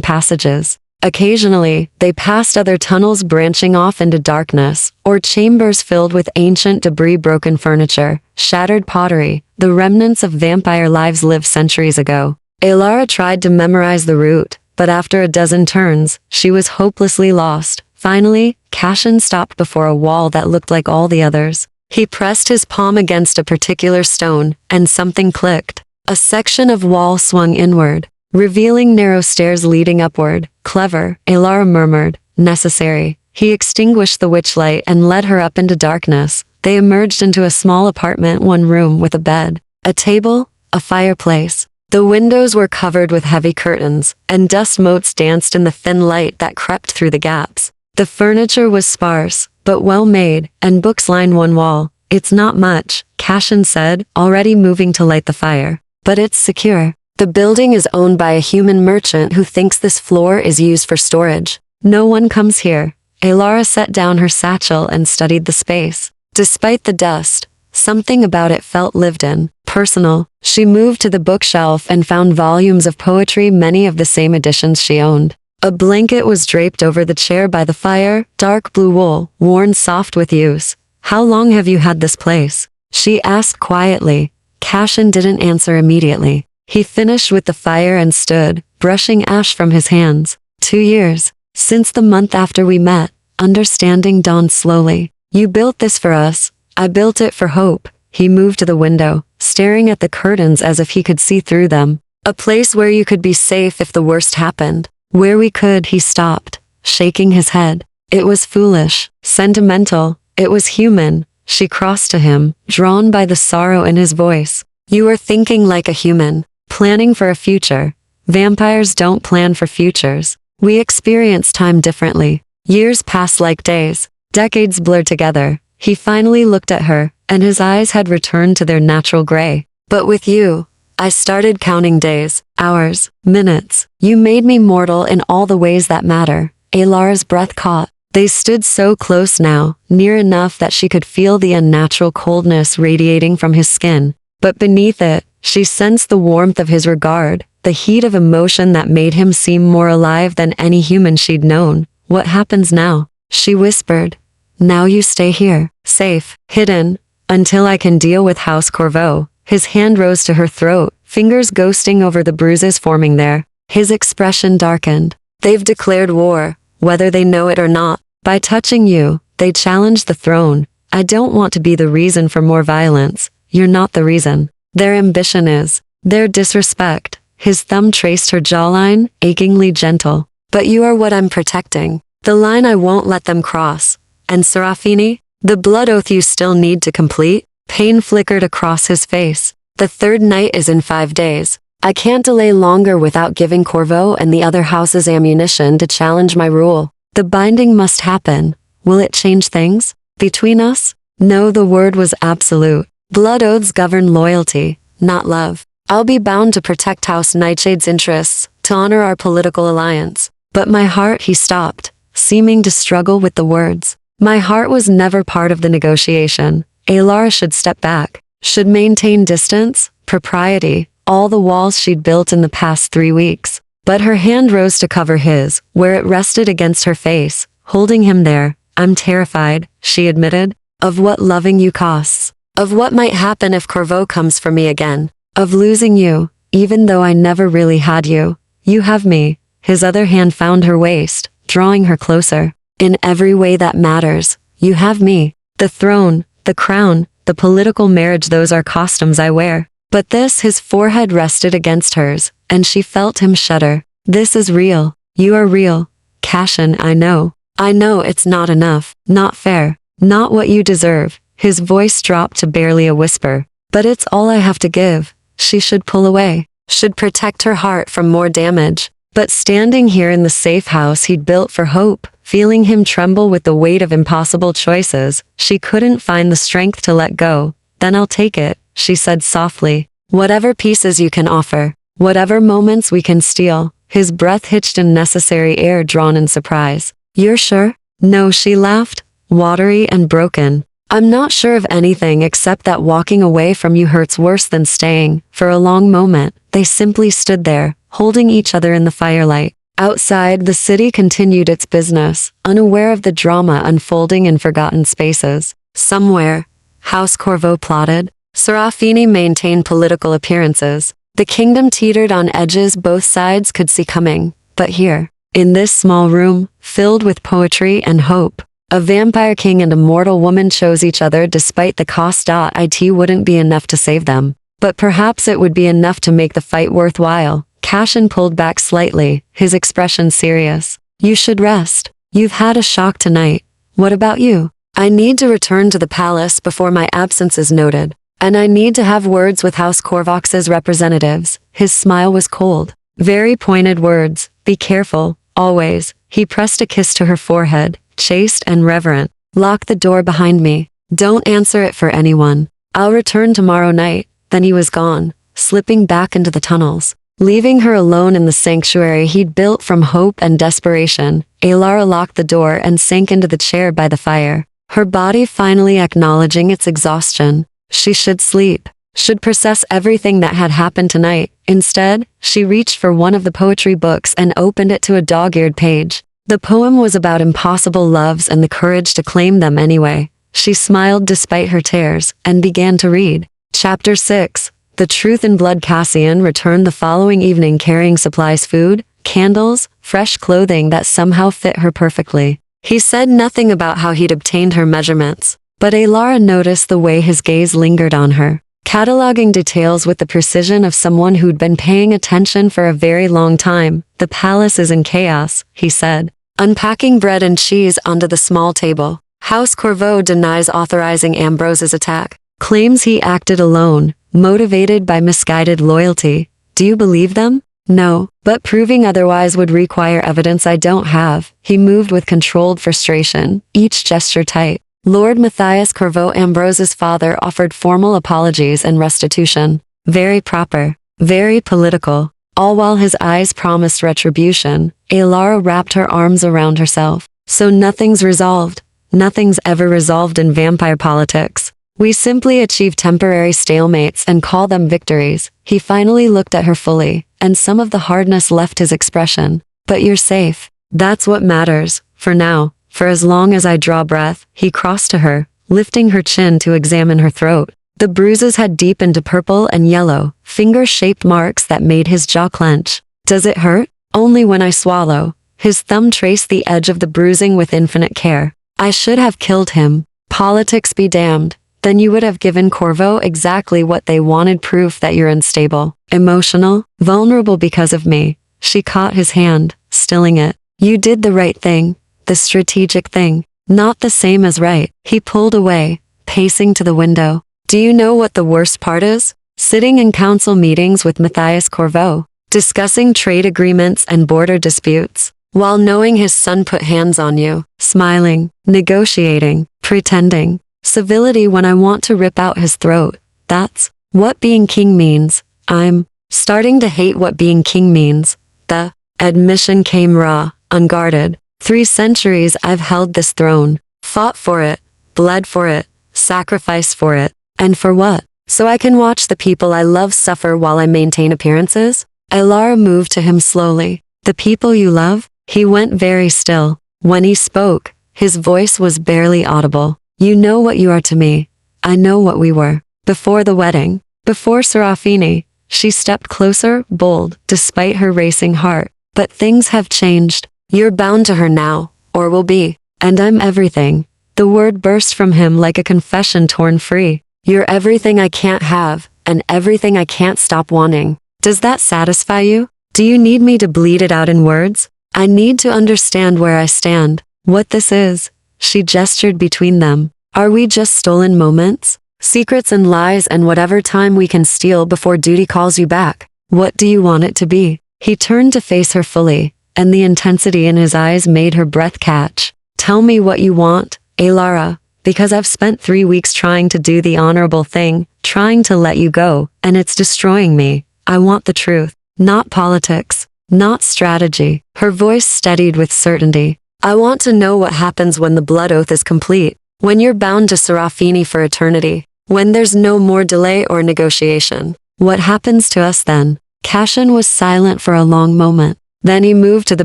passages. Occasionally, they passed other tunnels branching off into darkness, or chambers filled with ancient debris, broken furniture, shattered pottery, the remnants of vampire lives lived centuries ago. Ilara tried to memorize the route, but after a dozen turns, she was hopelessly lost. Finally, Cashin stopped before a wall that looked like all the others. He pressed his palm against a particular stone, and something clicked. A section of wall swung inward, revealing narrow stairs leading upward. Clever, Ilara murmured. Necessary. He extinguished the witchlight and led her up into darkness. They emerged into a small apartment, one room with a bed, a table, a fireplace. The windows were covered with heavy curtains, and dust motes danced in the thin light that crept through the gaps. The furniture was sparse, but well made, and books lined one wall. It's not much, Cashin said, already moving to light the fire. But it's secure. The building is owned by a human merchant who thinks this floor is used for storage. No one comes here. Elara set down her satchel and studied the space. Despite the dust, something about it felt lived in, personal. She moved to the bookshelf and found volumes of poetry, many of the same editions she owned. A blanket was draped over the chair by the fire, dark blue wool, worn soft with use. How long have you had this place? She asked quietly. Cashin didn't answer immediately. He finished with the fire and stood, brushing ash from his hands. 2 years. Since the month after we met. Understanding dawned slowly. You built this for us. I built it for hope. He moved to the window, staring at the curtains as if he could see through them. A place where you could be safe if the worst happened. Where we could. He stopped, shaking his head. It was foolish, sentimental. It was human. She crossed to him, drawn by the sorrow in his voice. You were thinking like a human, planning for a future. Vampires don't plan for futures. We experience time differently. Years pass like days. Decades blur together. He finally looked at her, and his eyes had returned to their natural gray. But with you, I started counting days, hours, minutes. You made me mortal in all the ways that matter. Elara's breath caught. They stood so close now, near enough that she could feel the unnatural coldness radiating from his skin. But beneath it, she sensed the warmth of his regard, the heat of emotion that made him seem more alive than any human she'd known. What happens now? She whispered. Now you stay here, safe, hidden, until I can deal with House Corvo. His hand rose to her throat, fingers ghosting over the bruises forming there. His expression darkened. They've declared war, whether they know it or not. By touching you, they challenge the throne. I don't want to be the reason for more violence. You're not the reason. Their ambition is. Their disrespect. His thumb traced her jawline, achingly gentle. But you are what I'm protecting. The line I won't let them cross. And Serafini? The blood oath you still need to complete? Pain flickered across his face. The third night is in 5 days. I can't delay longer without giving Corvo and the other houses ammunition to challenge my rule. The binding must happen. Will it change things? Between us? No, the word was absolute. Blood oaths govern loyalty, not love. I'll be bound to protect House Nightshade's interests, to honor our political alliance. But my heart, he stopped, seeming to struggle with the words. My heart was never part of the negotiation. Elara should step back, should maintain distance, propriety, all the walls she'd built in the past 3 weeks. But her hand rose to cover his, where it rested against her face, holding him there. I'm terrified, she admitted, of what loving you costs, of what might happen if Corvo comes for me again, of losing you, even though I never really had you. You have me. His other hand found her waist, drawing her closer. In every way that matters, you have me. The throne, the crown, the political marriage, those are costumes I wear. But this, his forehead rested against hers, and she felt him shudder. This is real. You are real. Cashin, I know. I know it's not enough, not fair, not what you deserve. His voice dropped to barely a whisper. But it's all I have to give. She should pull away, should protect her heart from more damage. But standing here in the safe house he'd built for hope, feeling him tremble with the weight of impossible choices, she couldn't find the strength to let go. Then I'll take it, she said softly. Whatever pieces you can offer, whatever moments we can steal. His breath hitched in necessary air drawn in surprise. You're sure? No, she laughed, watery and broken. I'm not sure of anything except that walking away from you hurts worse than staying. For a long moment, they simply stood there, holding each other in the firelight. Outside, the city continued its business, unaware of the drama unfolding in forgotten spaces. Somewhere, House Corvo plotted. Serafini maintained political appearances. The kingdom teetered on edges both sides could see coming. But here, in this small room, filled with poetry and hope, a vampire king and a mortal woman chose each other despite the cost. It wouldn't be enough to save them. But perhaps it would be enough to make the fight worthwhile. Cashin pulled back slightly, his expression serious. You should rest. You've had a shock tonight. What about you? I need to return to the palace before my absence is noted. And I need to have words with House Korvox's representatives. His smile was cold. Very pointed words. Be careful, always. He pressed a kiss to her forehead, chaste and reverent. Lock the door behind me. Don't answer it for anyone. I'll return tomorrow night. Then he was gone, slipping back into the tunnels. Leaving her alone in the sanctuary he'd built from hope and desperation, Alara locked the door and sank into the chair by the fire, her body finally acknowledging its exhaustion. She should sleep, should process everything that had happened tonight. Instead, she reached for one of the poetry books and opened it to a dog-eared page. The poem was about impossible loves and the courage to claim them anyway. She smiled despite her tears and began to read. Chapter 6. The Truth in Blood. Cassian returned the following evening carrying supplies, food, candles, fresh clothing that somehow fit her perfectly. He said nothing about how he'd obtained her measurements, but Alara noticed the way his gaze lingered on her, cataloging details with the precision of someone who'd been paying attention for a very long time. The palace is in chaos, he said, unpacking bread and cheese onto the small table. House Corvo denies authorizing Ambrose's attack, claims he acted alone, motivated by misguided loyalty. Do you believe them? No, but proving otherwise would require evidence I don't have. He moved with controlled frustration, each gesture tight. Lord Matthias Corvo, Ambrose's father, offered formal apologies and restitution. Very proper, very political. All while his eyes promised retribution, Alara wrapped her arms around herself. So nothing's resolved. Nothing's ever resolved in vampire politics. We simply achieve temporary stalemates and call them victories. He finally looked at her fully, and some of the hardness left his expression. But you're safe. That's what matters, for now. For as long as I draw breath. He crossed to her, lifting her chin to examine her throat. The bruises had deepened to purple and yellow, finger-shaped marks that made his jaw clench. Does it hurt? Only when I swallow. His thumb traced the edge of the bruising with infinite care. I should have killed him. Politics be damned. Then you would have given Corvo exactly what they wanted, proof that you're unstable, emotional, vulnerable because of me. She caught his hand, stilling it. You did the right thing, the strategic thing, not the same as right. He pulled away, pacing to the window. Do you know what the worst part is? Sitting in council meetings with Matthias Corvo, discussing trade agreements and border disputes, while knowing his son put hands on you, smiling, negotiating, pretending. Civility when I want to rip out his throat. That's what being king means. I'm starting to hate what being king means. The admission came raw, unguarded. 3 centuries I've held this throne, fought for it, bled for it, sacrificed for it. And for what? So I can watch the people I love suffer while I maintain appearances? Alara moved to him slowly. The people you love? He went very still. When he spoke, his voice was barely audible. You know what you are to me. I know what we were. Before the wedding, before Serafini, she stepped closer, bold, despite her racing heart. But things have changed. You're bound to her now, or will be. And I'm everything. The word burst from him like a confession torn free. You're everything I can't have, and everything I can't stop wanting. Does that satisfy you? Do you need me to bleed it out in words? I need to understand where I stand, what this is. She gestured between them. Are we just stolen moments? Secrets and lies and whatever time we can steal before duty calls you back? What do you want it to be? He turned to face her fully, and the intensity in his eyes made her breath catch. Tell me what you want, Alara, because I've spent 3 weeks trying to do the honorable thing, trying to let you go, and it's destroying me. I want the truth, not politics, not strategy. Her voice steadied with certainty. I want to know what happens when the blood oath is complete, when you're bound to Serafini for eternity, when there's no more delay or negotiation. What happens to us then? Cassian was silent for a long moment. Then he moved to the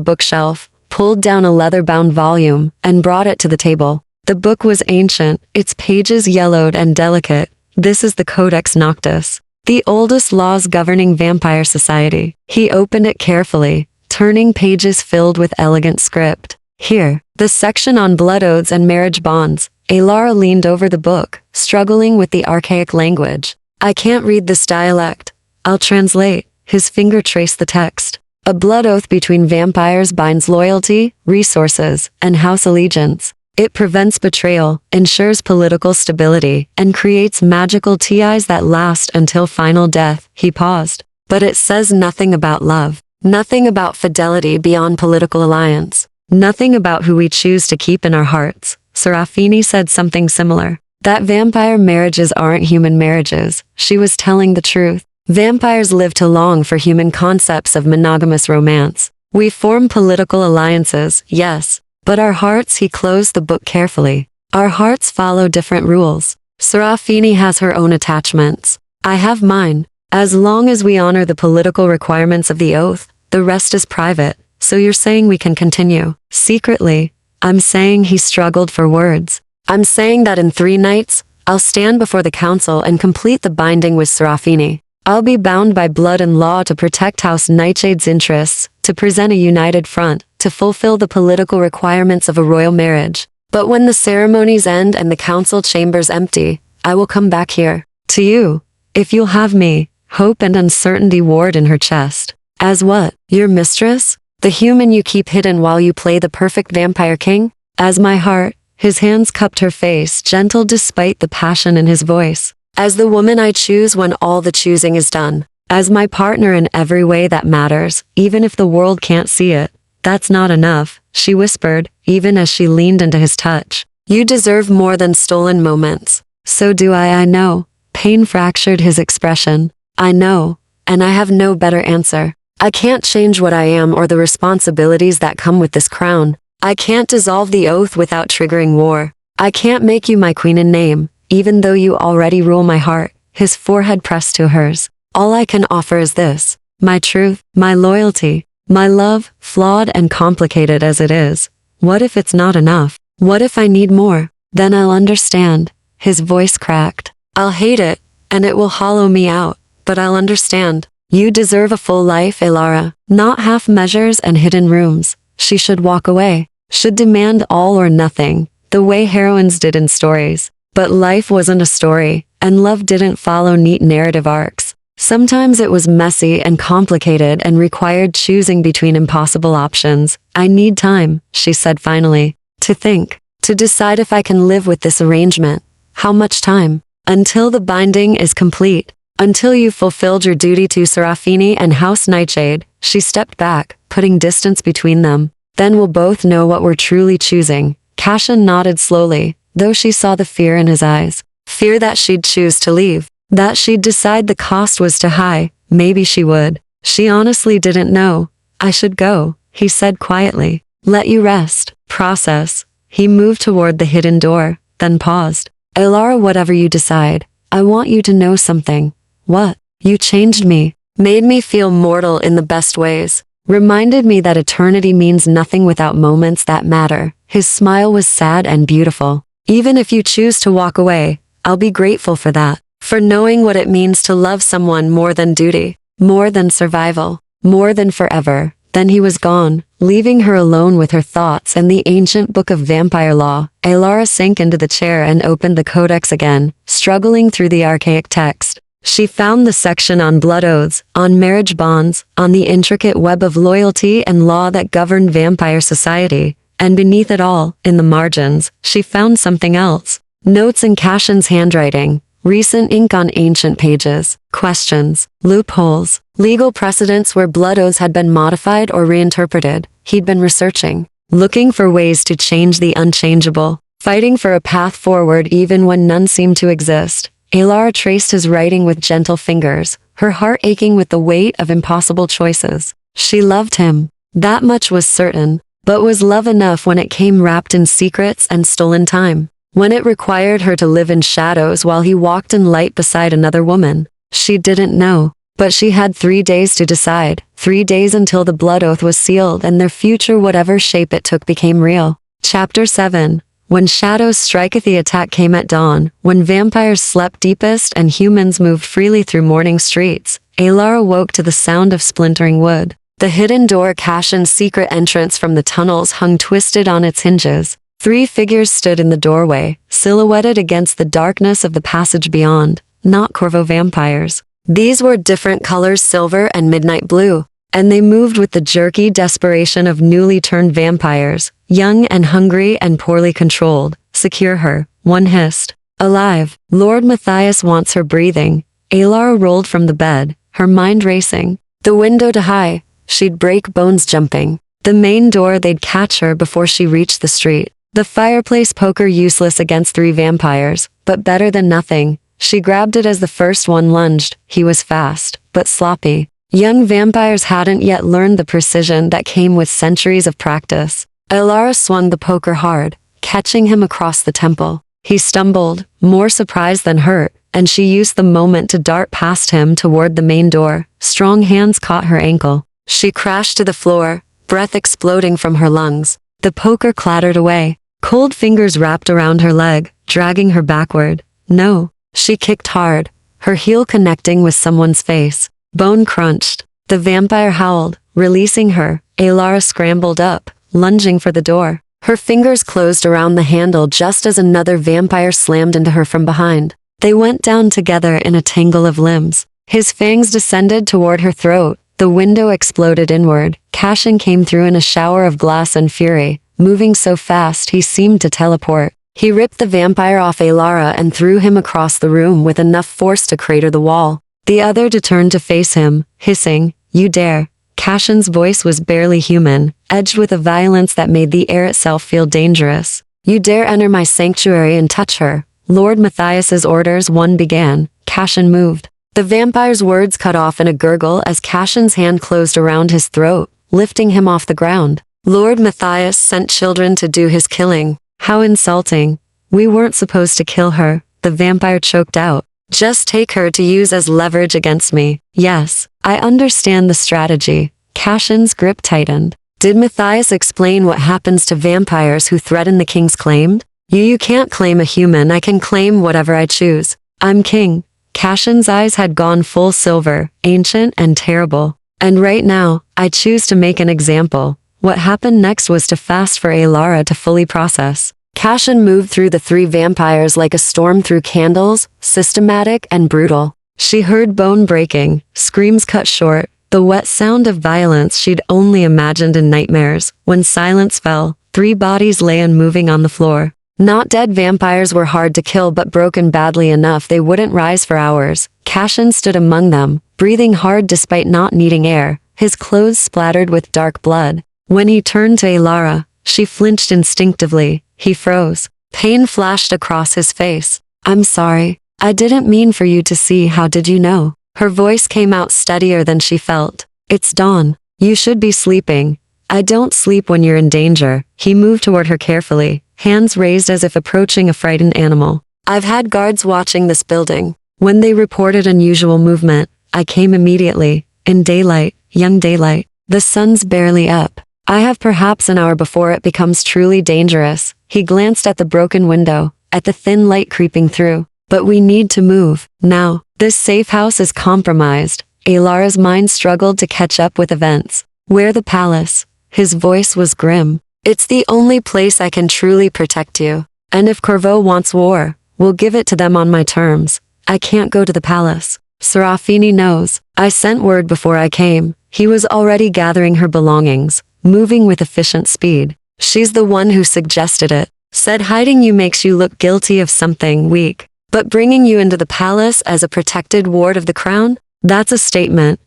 bookshelf, pulled down a leather-bound volume, and brought it to the table. The book was ancient, its pages yellowed and delicate. This is the Codex Noctis, the oldest laws governing vampire society. He opened it carefully, turning pages filled with elegant script. Here, the section on blood oaths and marriage bonds. Alara leaned over the book, struggling with the archaic language. I can't read this dialect. I'll translate. His finger traced the text. A blood oath between vampires binds loyalty, resources, and house allegiance. It prevents betrayal, ensures political stability, and creates magical ties that last until final death. He paused. But it says nothing about love. Nothing about fidelity beyond political alliance. Nothing about who we choose to keep in our hearts. Serafini said something similar. That vampire marriages aren't human marriages. She was telling the truth. Vampires live to long for human concepts of monogamous romance. We form political alliances, yes. But our hearts, he closed the book carefully. Our hearts follow different rules. Serafini has her own attachments. I have mine. As long as we honor the political requirements of the oath, the rest is private. So you're saying we can continue? Secretly, I'm saying he struggled for words. I'm saying that in 3 nights, I'll stand before the council and complete the binding with Serafini. I'll be bound by blood and law to protect House Nightshade's interests, to present a united front, to fulfill the political requirements of a royal marriage. But when the ceremonies end and the council chambers empty, I will come back here. To you. If you'll have me. Hope and uncertainty warred in her chest. As what? Your mistress? The human you keep hidden while you play the perfect vampire king? As my heart. His hands cupped her face, gentle despite the passion in his voice. As the woman I choose when all the choosing is done. As my partner in every way that matters, even if the world can't see it. That's not enough, she whispered, even as she leaned into his touch. You deserve more than stolen moments. So do I know. Pain fractured his expression. I know, and I have no better answer. I can't change what I am or the responsibilities that come with this crown. I can't dissolve the oath without triggering war. I can't make you my queen in name, even though you already rule my heart. His forehead pressed to hers. All I can offer is this. My truth, my loyalty, my love, flawed and complicated as it is. What if it's not enough? What if I need more? Then I'll understand. His voice cracked. I'll hate it, and it will hollow me out. But I'll understand. You deserve a full life, Elara. Not half measures and hidden rooms. She should walk away. Should demand all or nothing, the way heroines did in stories. But life wasn't a story, and love didn't follow neat narrative arcs. Sometimes it was messy and complicated and required choosing between impossible options. I need time, she said finally. To think. To decide if I can live with this arrangement. How much time? Until the binding is complete. Until you've fulfilled your duty to Serafini and House Nightshade. She stepped back, putting distance between them. Then we'll both know what we're truly choosing. Cashin nodded slowly, though she saw the fear in his eyes. Fear that she'd choose to leave. That she'd decide the cost was too high. Maybe she would. She honestly didn't know. I should go, he said quietly. Let you rest. Process. He moved toward the hidden door, then paused. Elara, whatever you decide, I want you to know something. What? You changed me. Made me feel mortal in the best ways. Reminded me that eternity means nothing without moments that matter. His smile was sad and beautiful. Even if you choose to walk away, I'll be grateful for that. For knowing what it means to love someone more than duty, more than survival, more than forever. Then he was gone, leaving her alone with her thoughts and the ancient book of vampire law. Elara sank into the chair and opened the codex again, struggling through the archaic text. She found the section on blood oaths, on marriage bonds, on the intricate web of loyalty and law that governed vampire society. And beneath it all, in the margins, she found something else. Notes in Cashin's handwriting. Recent ink on ancient pages. Questions. Loopholes. Legal precedents where blood oaths had been modified or reinterpreted. He'd been researching. Looking for ways to change the unchangeable. Fighting for a path forward even when none seemed to exist. Elara traced his writing with gentle fingers, her heart aching with the weight of impossible choices. She loved him. That much was certain. But was love enough when it came wrapped in secrets and stolen time? When it required her to live in shadows while he walked in light beside another woman? She didn't know. But she had 3 days to decide. 3 days until the blood oath was sealed and their future, whatever shape it took, became real. Chapter 7. When shadows striketh, the attack came at dawn, when vampires slept deepest and humans moved freely through morning streets. Elara woke to the sound of splintering wood. The hidden door, Cashin's secret entrance from the tunnels, hung twisted on its hinges. 3 figures stood in the doorway, silhouetted against the darkness of the passage beyond. Not Corvo vampires. These were different colors, silver and midnight blue. and they moved with the jerky desperation of newly turned vampires, young and hungry and poorly controlled. Secure her, one hissed. Alive. Lord Matthias wants her breathing. Alara rolled from the bed, her mind racing. The window to high. She'd break bones jumping. The main door, they'd catch her before she reached the street. The fireplace poker useless against 3 vampires, but better than nothing. She grabbed it as the first one lunged. He was fast, but sloppy. Young vampires hadn't yet learned the precision that came with centuries of practice. Alara swung the poker hard, catching him across the temple. He stumbled, more surprised than hurt, and she used the moment to dart past him toward the main door. Strong hands caught her ankle. She crashed to the floor, breath exploding from her lungs. The poker clattered away. Cold fingers wrapped around her leg, dragging her backward. No. She kicked hard, her heel connecting with someone's face. Bone crunched. The vampire howled, releasing her. Alara scrambled up, lunging for the door. Her fingers closed around the handle just as another vampire slammed into her from behind. They went down together in a tangle of limbs. His fangs descended toward her throat. The window exploded inward. Cashin came through in a shower of glass and fury, moving so fast he seemed to teleport. He ripped the vampire off Alara and threw him across the room with enough force to crater the wall. The other turned to face him, hissing, "You dare." Cashin's voice was barely human, edged with a violence that made the air itself feel dangerous. "You dare enter my sanctuary and touch her." Lord Matthias's orders one began. Cashin moved. The vampire's words cut off in a gurgle as Cashin's hand closed around his throat, lifting him off the ground. Lord Matthias sent children to do his killing. How insulting. We weren't supposed to kill her, the vampire choked out. Just take her to use as leverage against me. Yes, I understand the strategy. Cashin's grip tightened. Did Matthias explain what happens to vampires who threaten the king's claim? You can't claim a human, I can claim whatever I choose. I'm king. Cashin's eyes had gone full silver, ancient and terrible. And right now, I choose to make an example. What happened next was to fast for Alara to fully process. Cashin moved through the 3 vampires like a storm through candles, systematic and brutal. She heard bone breaking, screams cut short, the wet sound of violence she'd only imagined in nightmares. When silence fell, 3 bodies lay unmoving on the floor. Not dead vampires were hard to kill but broken badly enough they wouldn't rise for hours. Cashin stood among them, breathing hard despite not needing air, his clothes splattered with dark blood. When he turned to Alara, she flinched instinctively. He froze. Pain flashed across his face. "I'm sorry. I didn't mean for you to see. How did you know?" Her voice came out steadier than she felt. "It's dawn. You should be sleeping." "I don't sleep when you're in danger." He moved toward her carefully, hands raised as if approaching a frightened animal. "I've had guards watching this building. When they reported unusual movement, I came immediately. In daylight, young daylight. The sun's barely up. I have perhaps an hour before it becomes truly dangerous." He glanced at the broken window, at the thin light creeping through. "But we need to move, now. This safe house is compromised." Alara's mind struggled to catch up with events. "Where the palace?" His voice was grim. "It's the only place I can truly protect you. And if Corvo wants war, we'll give it to them on my terms. I can't go to the palace. Serafini knows. I sent word before I came." He was already gathering her belongings, moving with efficient speed. "She's the one who suggested it. Said hiding you makes you look guilty of something weak. But bringing you into the palace as a protected ward of the crown? That's a statement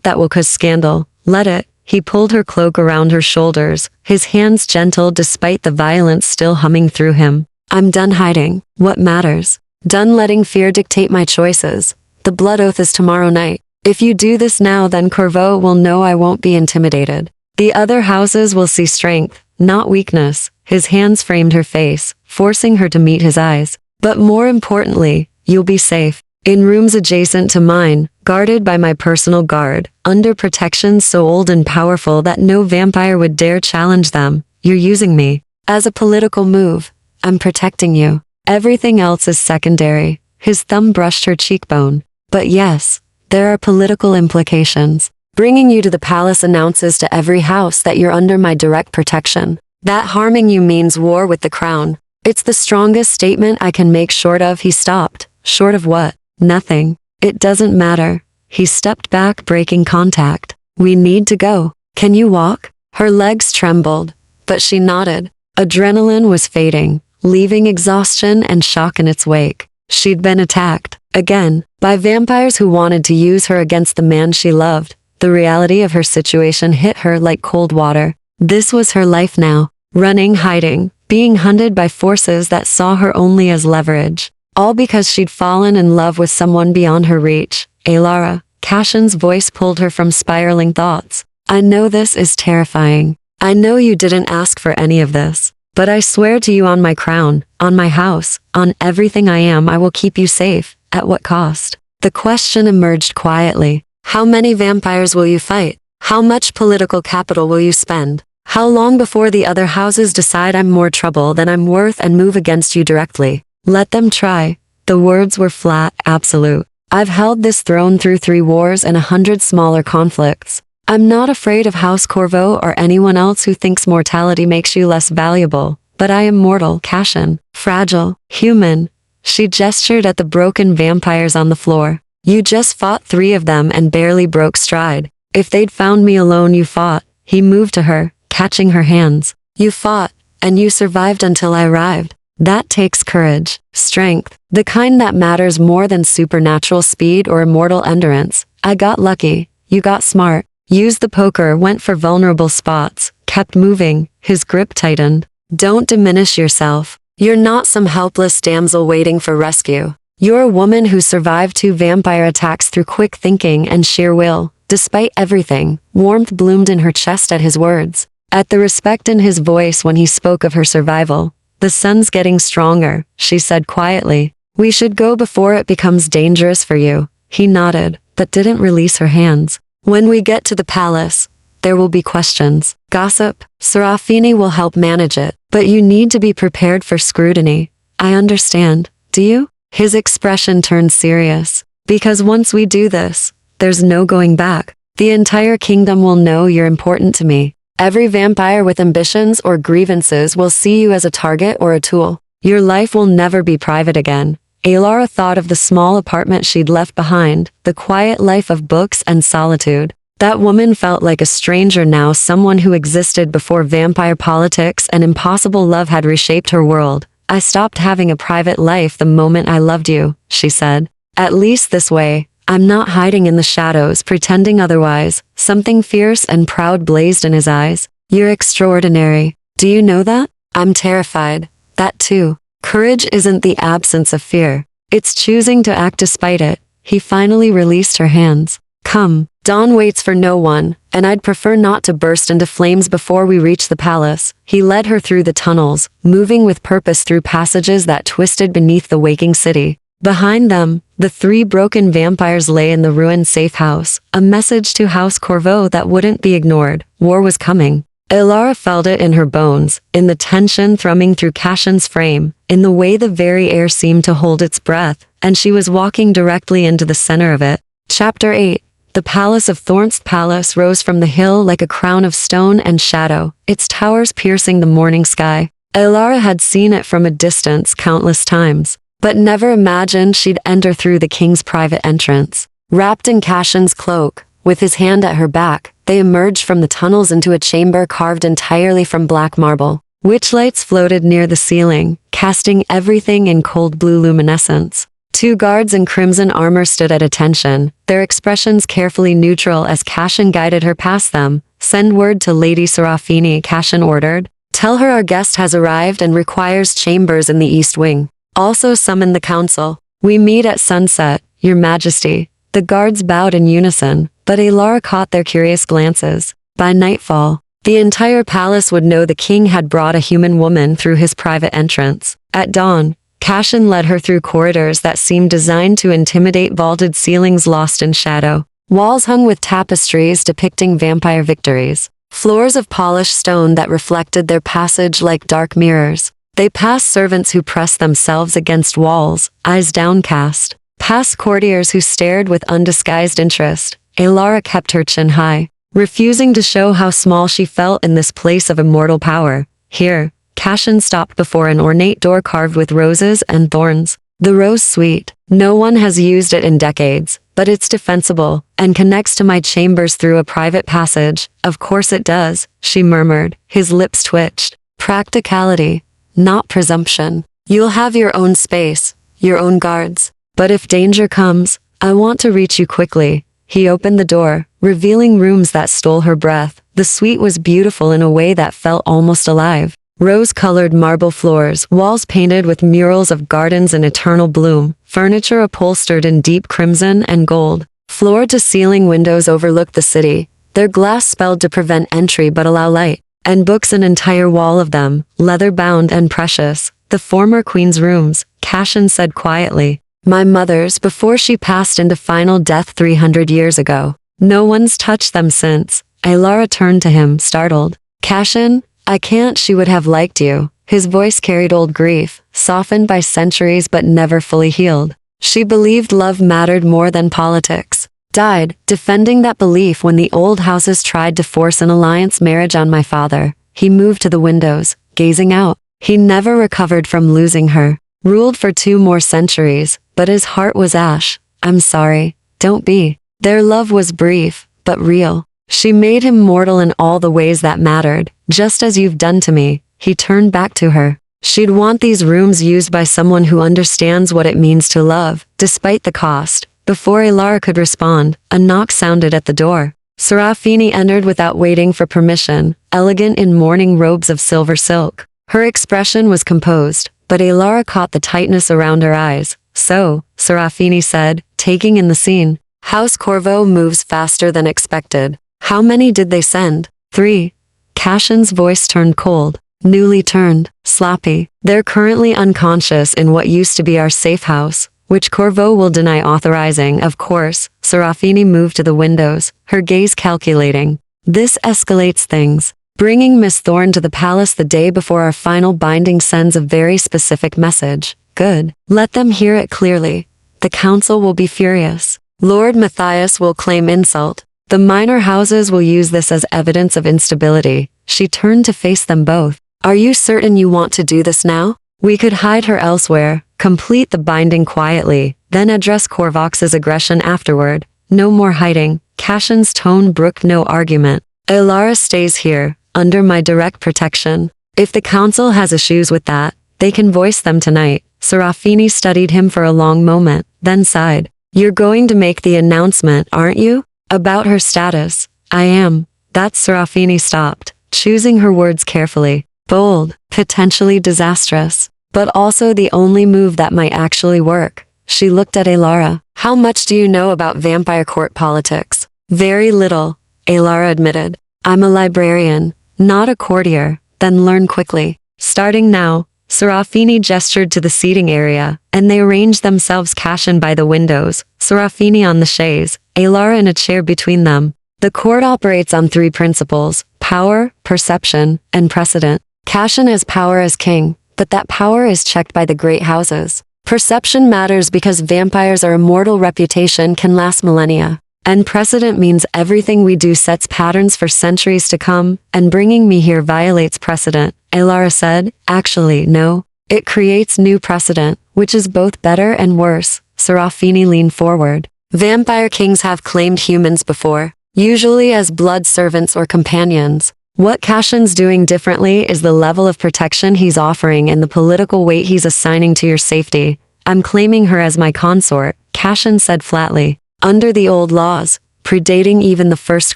that will cause scandal. Let it." He pulled her cloak around her shoulders, his hands gentle despite the violence still humming through him. "I'm done hiding. What matters? Done letting fear dictate my choices. The blood oath is tomorrow night. If you do this now, then Corvo will know I won't be intimidated. The other houses will see strength, not weakness." His hands framed her face, forcing her to meet his eyes. "But more importantly, you'll be safe. In rooms adjacent to mine, guarded by my personal guard, under protection so old and powerful that no vampire would dare challenge them. You're using me. As a political move, I'm protecting you. Everything else is secondary." His thumb brushed her cheekbone. "But yes, there are political implications. Bringing you to the palace announces to every house that you're under my direct protection. That harming you means war with the crown. It's the strongest statement I can make short of." He stopped. "Short of what?" "Nothing. It doesn't matter." He stepped back, breaking contact. We need to go. Can you walk? Her legs trembled, but she nodded. Adrenaline was fading, leaving exhaustion and shock in its wake. She'd been attacked, again, by vampires who wanted to use her against the man she loved. The reality of her situation hit her like cold water. This was her life now. Running, hiding, being hunted by forces that saw her only as leverage. All because she'd fallen in love with someone beyond her reach. Alara, Cashin's voice pulled her from spiraling thoughts. I know this is terrifying. I know you didn't ask for any of this. But I swear to you on my crown, on my house, on everything I am, I will keep you safe. At what cost? The question emerged quietly. How many vampires will you fight? How much political capital will you spend? How long before the other houses decide I'm more trouble than I'm worth and move against you directly? Let them try. The words were flat, absolute. I've held this throne through 3 wars and 100 smaller conflicts. I'm not afraid of House Corvo or anyone else who thinks mortality makes you less valuable. But I am mortal, Cashin. Fragile, human. She gestured at the broken vampires on the floor. You just fought 3 of them and barely broke stride. If they'd found me alone, you fought. He moved to her, catching her hands. You fought, and you survived until I arrived. That takes courage, strength, the kind that matters more than supernatural speed or immortal endurance. I got lucky. You got smart. Used the poker, went for vulnerable spots, kept moving, his grip tightened. Don't diminish yourself. You're not some helpless damsel waiting for rescue. You're a woman who survived 2 vampire attacks through quick thinking and sheer will. Despite everything, warmth bloomed in her chest at his words, at the respect in his voice when he spoke of her survival. The sun's getting stronger, she said quietly. We should go before it becomes dangerous for you. He nodded, but didn't release her hands. When we get to the palace, there will be questions. Gossip. Serafini will help manage it, but you need to be prepared for scrutiny. I understand. Do you? His expression turned serious. Because once we do this, there's no going back. The entire kingdom will know you're important to me. Every vampire with ambitions or grievances will see you as a target or a tool. Your life will never be private again. Alara thought of the small apartment she'd left behind, the quiet life of books and solitude. That woman felt like a stranger now, someone who existed before vampire politics and impossible love had reshaped her world. I stopped having a private life the moment I loved you, she said. At least this way, I'm not hiding in the shadows, pretending otherwise. Something fierce and proud blazed in his eyes. You're extraordinary. Do you know that? I'm terrified. That too. Courage isn't the absence of fear. It's choosing to act despite it. He finally released her hands. Come. Dawn waits for no one, and I'd prefer not to burst into flames before we reach the palace. He led her through the tunnels, moving with purpose through passages that twisted beneath the waking city. Behind them, the 3 broken vampires lay in the ruined safe house, a message to House Corvo that wouldn't be ignored. War was coming. Alara felt it in her bones, in the tension thrumming through Cashin's frame, in the way the very air seemed to hold its breath, and she was walking directly into the center of it. Chapter 8. The palace of Thorn's palace rose from the hill like a crown of stone and shadow, its towers piercing the morning sky. Alara had seen it from a distance countless times, but never imagined she'd enter through the king's private entrance. Wrapped in Cashin's cloak, with his hand at her back, they emerged from the tunnels into a chamber carved entirely from black marble. Witchlights floated near the ceiling, casting everything in cold blue luminescence. 2 guards in crimson armor stood at attention, their expressions carefully neutral as Cashin guided her past them. Send word to Lady Serafini, Cashin ordered. Tell her our guest has arrived and requires chambers in the east wing. Also summon the council. We meet at sunset, Your Majesty. The guards bowed in unison, but Alara caught their curious glances. By nightfall, the entire palace would know the king had brought a human woman through his private entrance. At dawn, Cashin led her through corridors that seemed designed to intimidate, vaulted ceilings lost in shadow, walls hung with tapestries depicting vampire victories, floors of polished stone that reflected their passage like dark mirrors. They passed servants who pressed themselves against walls, eyes downcast, past courtiers who stared with undisguised interest. Alara kept her chin high, refusing to show how small she felt in this place of immortal power. Here, Cashin stopped before an ornate door carved with roses and thorns. The rose sweet. No one has used it in decades, but but it's defensible and connects to my chambers through a private passage. Of course it does, she murmured. His lips twitched. Practicality, not presumption. You'll have your own space, your own guards. But if danger comes, I want to reach you quickly. He opened the door, revealing rooms that stole her breath. The suite was beautiful in a way that felt almost alive. Rose-colored marble floors, walls painted with murals of gardens in eternal bloom, furniture upholstered in deep crimson and gold. Floor-to-ceiling windows overlooked the city, their glass spelled to prevent entry but allow light. And books, an entire wall of them, leather-bound and precious. The former queen's rooms, Cashin said quietly. My mother's before she passed into final death 300 years ago. No one's touched them since. Alara turned to him, startled. Cashin, I can't. She would have liked you. His voice carried old grief, softened by centuries but never fully healed. She believed love mattered more than politics. Died, defending that belief when the old houses tried to force an alliance marriage on my father. He moved to the windows, gazing out. He never recovered from losing her. Ruled for 2 more centuries, but his heart was ash. I'm sorry. Don't be. Their love was brief, but real. She made him mortal in all the ways that mattered, just as you've done to me. He turned back to her. She'd want these rooms used by someone who understands what it means to love, despite the cost. Before Alara could respond, a knock sounded at the door. Serafini entered without waiting for permission, elegant in mourning robes of silver silk. Her expression was composed, but Alara caught the tightness around her eyes. So, Serafini said, taking in the scene, House Corvo moves faster than expected. How many did they send? 3. Cashin's voice turned cold, newly turned, sloppy. They're currently unconscious in what used to be our safe house, which Corvo will deny authorizing, of course. Serafini moved to the windows, her gaze calculating. This escalates things. Bringing Miss Thorne to the palace the day before our final binding sends a very specific message. Good. Let them hear it clearly. The council will be furious. Lord Matthias will claim insult. The minor houses will use this as evidence of instability. She turned to face them both. Are you certain you want to do this now? We could hide her elsewhere, complete the binding quietly, then address Korvox's aggression afterward. No more hiding. Cashin's tone brooked no argument. Alara stays here, under my direct protection. If the council has issues with that, they can voice them tonight. Serafini studied him for a long moment, then sighed. You're going to make the announcement, aren't you? About her status. I am. That Serafini stopped, choosing her words carefully. Bold, potentially disastrous, but also the only move that might actually work. She looked at Alara. How much do you know about vampire court politics? Very little, Alara admitted. I'm a librarian, not a courtier. Then learn quickly. Starting now. Serafini gestured to the seating area, and they arranged themselves Cashin by the windows, Serafini on the chaise, Alara in a chair between them. The court operates on 3 principles: power, perception, and precedent. Cashin has power as king, but that power is checked by the great houses. Perception matters because vampires are immortal, reputation can last millennia. And precedent means everything we do sets patterns for centuries to come, and bringing me here violates precedent, Alara said. Actually, no. It creates new precedent, which is both better and worse. Serafini leaned forward. Vampire kings have claimed humans before, usually as blood servants or companions. What Cashin's doing differently is the level of protection he's offering and the political weight he's assigning to your safety. I'm claiming her as my consort, Cashin said flatly. Under the old laws, predating even the first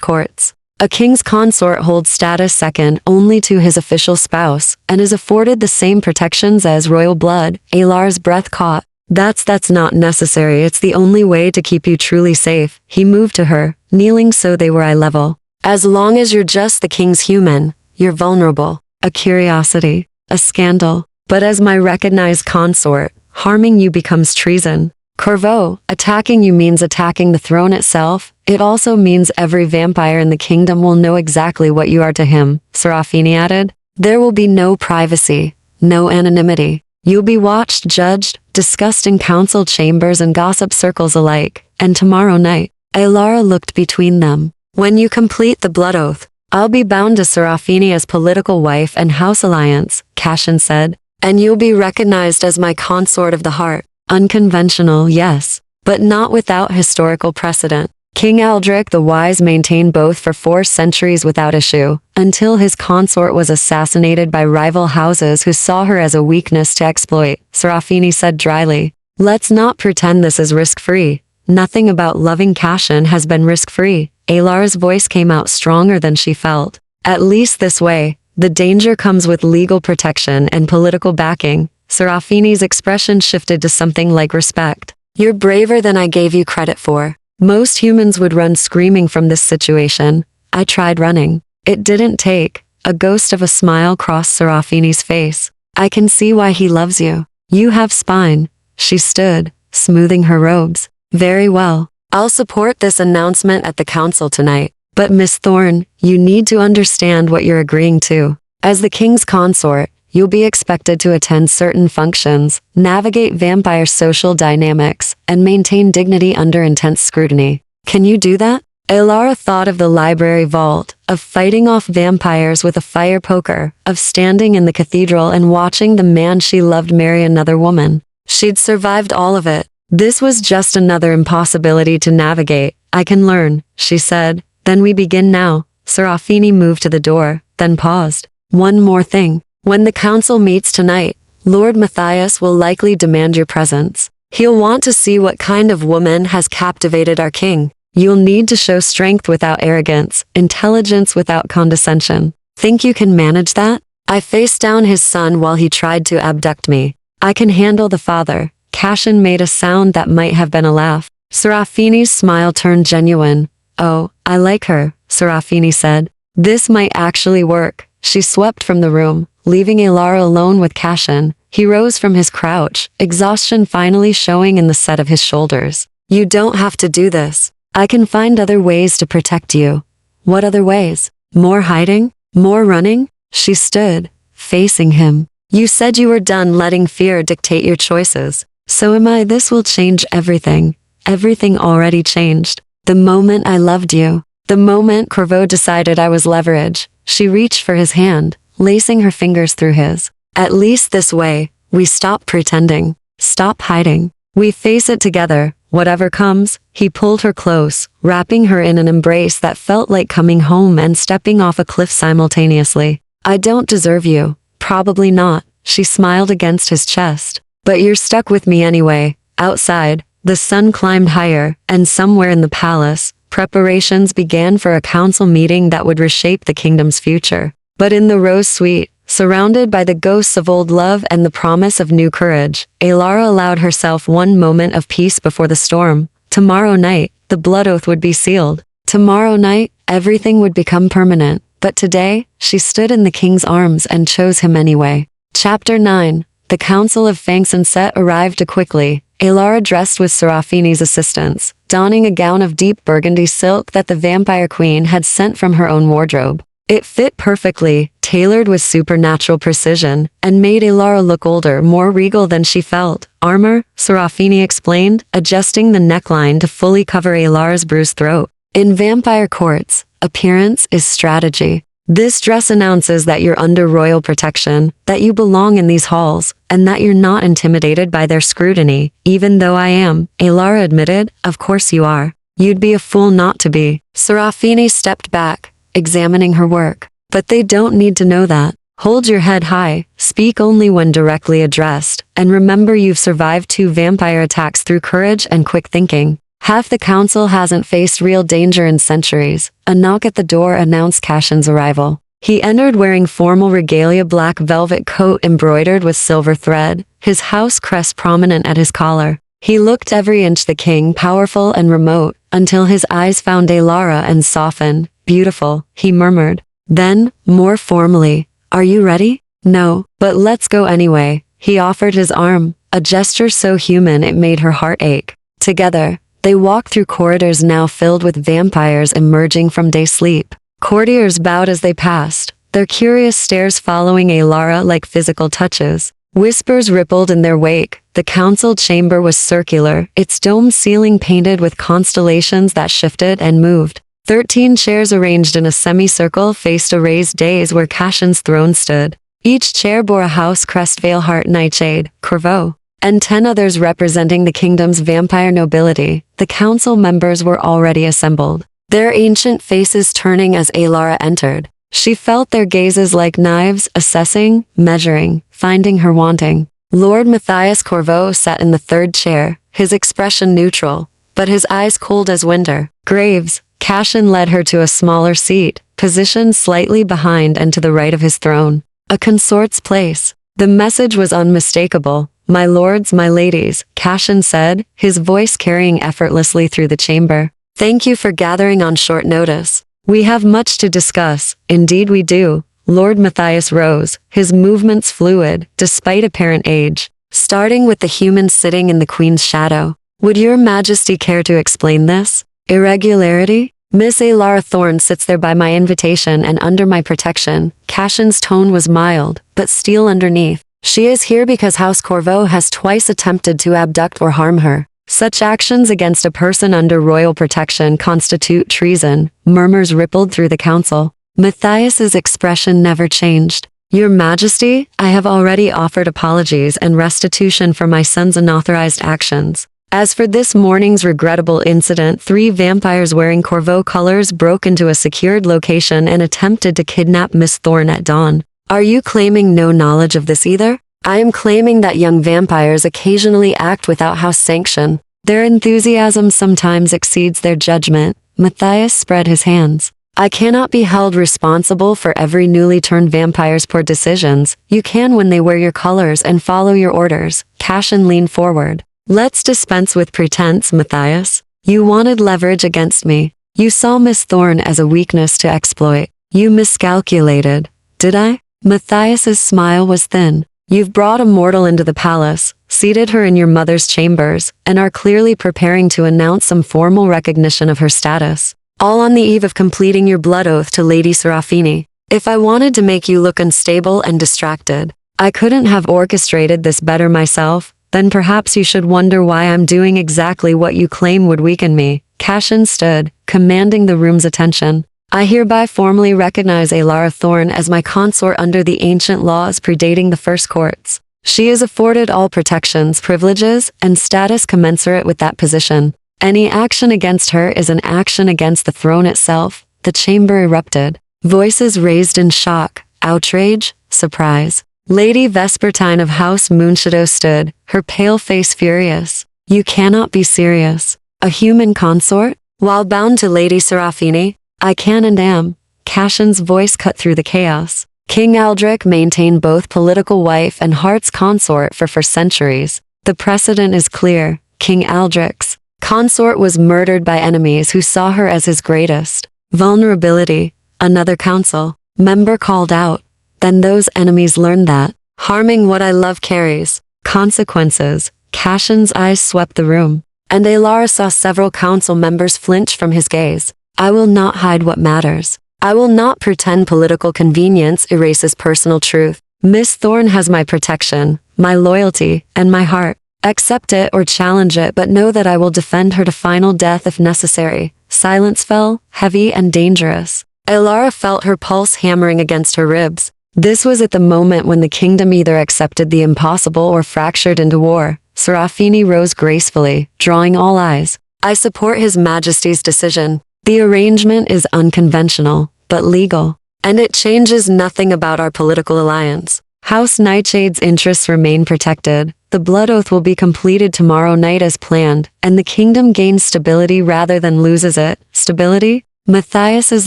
courts, a king's consort holds status second only to his official spouse, and is afforded the same protections as royal blood. Alara's breath caught. That's not necessary. It's the only way to keep you truly safe. He moved to her, kneeling so they were eye level. As long as you're just the king's human, you're vulnerable. A curiosity, a scandal. But as my recognized consort, harming you becomes treason. Corvo, attacking you means attacking the throne itself. It also means every vampire in the kingdom will know exactly what you are to him, Serafini added. There will be no privacy, no anonymity. You'll be watched, judged, discussed in council chambers and gossip circles alike. And tomorrow night, Alara looked between them. When you complete the blood oath, I'll be bound to Serafini as political wife and house alliance, Cashin said. And you'll be recognized as my consort of the heart. Unconventional, yes, but not without historical precedent. King Aldrich the Wise maintained both for 4 centuries without issue, until his consort was assassinated by rival houses who saw her as a weakness to exploit, Serafini said dryly. Let's not pretend this is risk-free. Nothing about loving Cashin has been risk-free. Alara's voice came out stronger than she felt. At least this way, the danger comes with legal protection and political backing. Serafini's expression shifted to something like respect. You're braver than I gave you credit for. Most humans would run screaming from this situation. I tried running. It didn't take. A ghost of a smile crossed Serafini's face. I can see why he loves you. You have spine. She stood, smoothing her robes. Very well. I'll support this announcement at the council tonight. But Miss Thorne, you need to understand what you're agreeing to. As the king's consort, you'll be expected to attend certain functions, navigate vampire social dynamics, and maintain dignity under intense scrutiny. Can you do that? Alara thought of the library vault, of fighting off vampires with a fire poker, of standing in the cathedral and watching the man she loved marry another woman. She'd survived all of it. This was just another impossibility to navigate. I can learn, she said. Then we begin now. Serafini moved to the door, then paused. One more thing. When the council meets tonight, Lord Matthias will likely demand your presence. He'll want to see what kind of woman has captivated our king. You'll need to show strength without arrogance, intelligence without condescension. Think you can manage that? I faced down his son while he tried to abduct me. I can handle the father. Cashin made a sound that might have been a laugh. Serafini's smile turned genuine. Oh, I like her, Serafini said. This might actually work. She swept from the room, leaving Alara alone with Cashin. He rose from his crouch, exhaustion finally showing in the set of his shoulders. You don't have to do this. I can find other ways to protect you. What other ways? More hiding? More running? She stood, facing him. You said you were done letting fear dictate your choices. So am I. This will change everything. Everything already changed. The moment I loved you. The moment Corvo decided I was leverage. She reached for his hand, lacing her fingers through his. At least this way, we stop pretending. Stop hiding. We face it together, whatever comes. He pulled her close, wrapping her in an embrace that felt like coming home and stepping off a cliff simultaneously. I don't deserve you. Probably not. She smiled against his chest. But you're stuck with me anyway. Outside, the sun climbed higher, and somewhere in the palace, preparations began for a council meeting that would reshape the kingdom's future. But in the Rose Suite, surrounded by the ghosts of old love and the promise of new courage, Alara allowed herself one moment of peace before the storm. Tomorrow night, the blood oath would be sealed. Tomorrow night, everything would become permanent. But today, she stood in the king's arms and chose him anyway. Chapter 9. The Council of Fangs and Set arrived quickly. Alara dressed with Serafini's assistance, donning a gown of deep burgundy silk that the vampire queen had sent from her own wardrobe. It fit perfectly, tailored with supernatural precision, and made Alara look older, more regal than she felt. Armor, Serafini explained, adjusting the neckline to fully cover Alara's bruised throat. In vampire courts, appearance is strategy. This dress announces that you're under royal protection, that you belong in these halls, and that you're not intimidated by their scrutiny. Even though I am, Alara admitted, of course you are. You'd be a fool not to be. Serafini stepped back, examining her work. But they don't need to know that. Hold your head high, speak only when directly addressed, and remember you've survived 2 vampire attacks through courage and quick thinking. Half the council hasn't faced real danger in centuries. A knock at the door announced Cashin's arrival. He entered wearing formal regalia, black velvet coat embroidered with silver thread, his house crest prominent at his collar. He looked every inch the king, powerful and remote, until his eyes found Alara and softened. Beautiful, he murmured. Then, more formally, are you ready? No, but let's go anyway. He offered his arm, a gesture so human it made her heart ache. Together, they walked through corridors now filled with vampires emerging from day sleep. Courtiers bowed as they passed, their curious stares following Alara like physical touches. Whispers rippled in their wake. The council chamber was circular, its dome ceiling painted with constellations that shifted and moved. 13 chairs arranged in a semicircle faced a raised dais where Cashin's throne stood. Each chair bore a house crest veil heart nightshade, Corvo. and 10 others representing the kingdom's vampire nobility. The council members were already assembled, their ancient faces turning as Alara entered. She felt their gazes like knives, assessing, measuring, finding her wanting. Lord Matthias Corvo sat in the third chair, his expression neutral, but his eyes cold as winter. Graves, Cashin led her to a smaller seat, positioned slightly behind and to the right of his throne. A consort's place. The message was unmistakable. "My lords, my ladies," Cashin said, his voice carrying effortlessly through the chamber. "Thank you for gathering on short notice. We have much to discuss." "Indeed we do." Lord Matthias rose, his movements fluid, despite apparent age. "Starting with the humans sitting in the Queen's shadow. Would your Majesty care to explain this? Irregularity? Miss Alara Thorne sits there by my invitation and under my protection." Cashin's tone was mild, but steel underneath. "She is here because House Corvo has twice attempted to abduct or harm her. Such actions against a person under royal protection constitute treason." Murmurs rippled through the council. Matthias's expression never changed. "Your Majesty, I have already offered apologies and restitution for my son's unauthorized actions. As for this morning's regrettable incident, 3 vampires wearing Corvo colors broke into a secured location and attempted to kidnap Miss Thorne at dawn. Are you claiming no knowledge of this either?" "I am claiming that young vampires occasionally act without house sanction. Their enthusiasm sometimes exceeds their judgment." Matthias spread his hands. "I cannot be held responsible for every newly turned vampire's poor decisions. You can when they wear your colors and follow your orders." Cashin leaned forward. "Let's dispense with pretense, Matthias. You wanted leverage against me. You saw Miss Thorne as a weakness to exploit. You miscalculated. Did I?" Matthias's smile was thin. "You've brought a mortal into the palace, seated her in your mother's chambers, and are clearly preparing to announce some formal recognition of her status. All on the eve of completing your blood oath to Lady Serafini. If I wanted to make you look unstable and distracted, I couldn't have orchestrated this better myself. Then perhaps you should wonder why I'm doing exactly what you claim would weaken me." Cashin stood, commanding the room's attention. "I hereby formally recognize Alara Thorne as my consort under the ancient laws predating the first courts. She is afforded all protections, privileges, and status commensurate with that position. Any action against her is an action against the throne itself." The chamber erupted. Voices raised in shock, outrage, surprise. Lady Vespertine of House Moonshadow stood, her pale face furious. "You cannot be serious. A human consort? While bound to Lady Serafini? I can and am." Cashin's voice cut through the chaos. "King Aldrich maintained both political wife and heart's consort for centuries. The precedent is clear. King Aldrich's consort was murdered by enemies who saw her as his greatest vulnerability." Another council member called out. "Then those enemies learned that harming what I love carries consequences." Cashin's eyes swept the room, and Alara saw several council members flinch from his gaze. "I will not hide what matters. I will not pretend political convenience erases personal truth. Miss Thorne has my protection, my loyalty, and my heart. Accept it or challenge it, but know that I will defend her to final death if necessary." Silence fell, heavy and dangerous. Alara felt her pulse hammering against her ribs. This was at the moment when the kingdom either accepted the impossible or fractured into war. Serafini rose gracefully, drawing all eyes. "I support His Majesty's decision. The arrangement is unconventional, but legal, and it changes nothing about our political alliance. House Nightshade's interests remain protected. The blood oath will be completed tomorrow night as planned, and the kingdom gains stability rather than loses it." "Stability?" Matthias's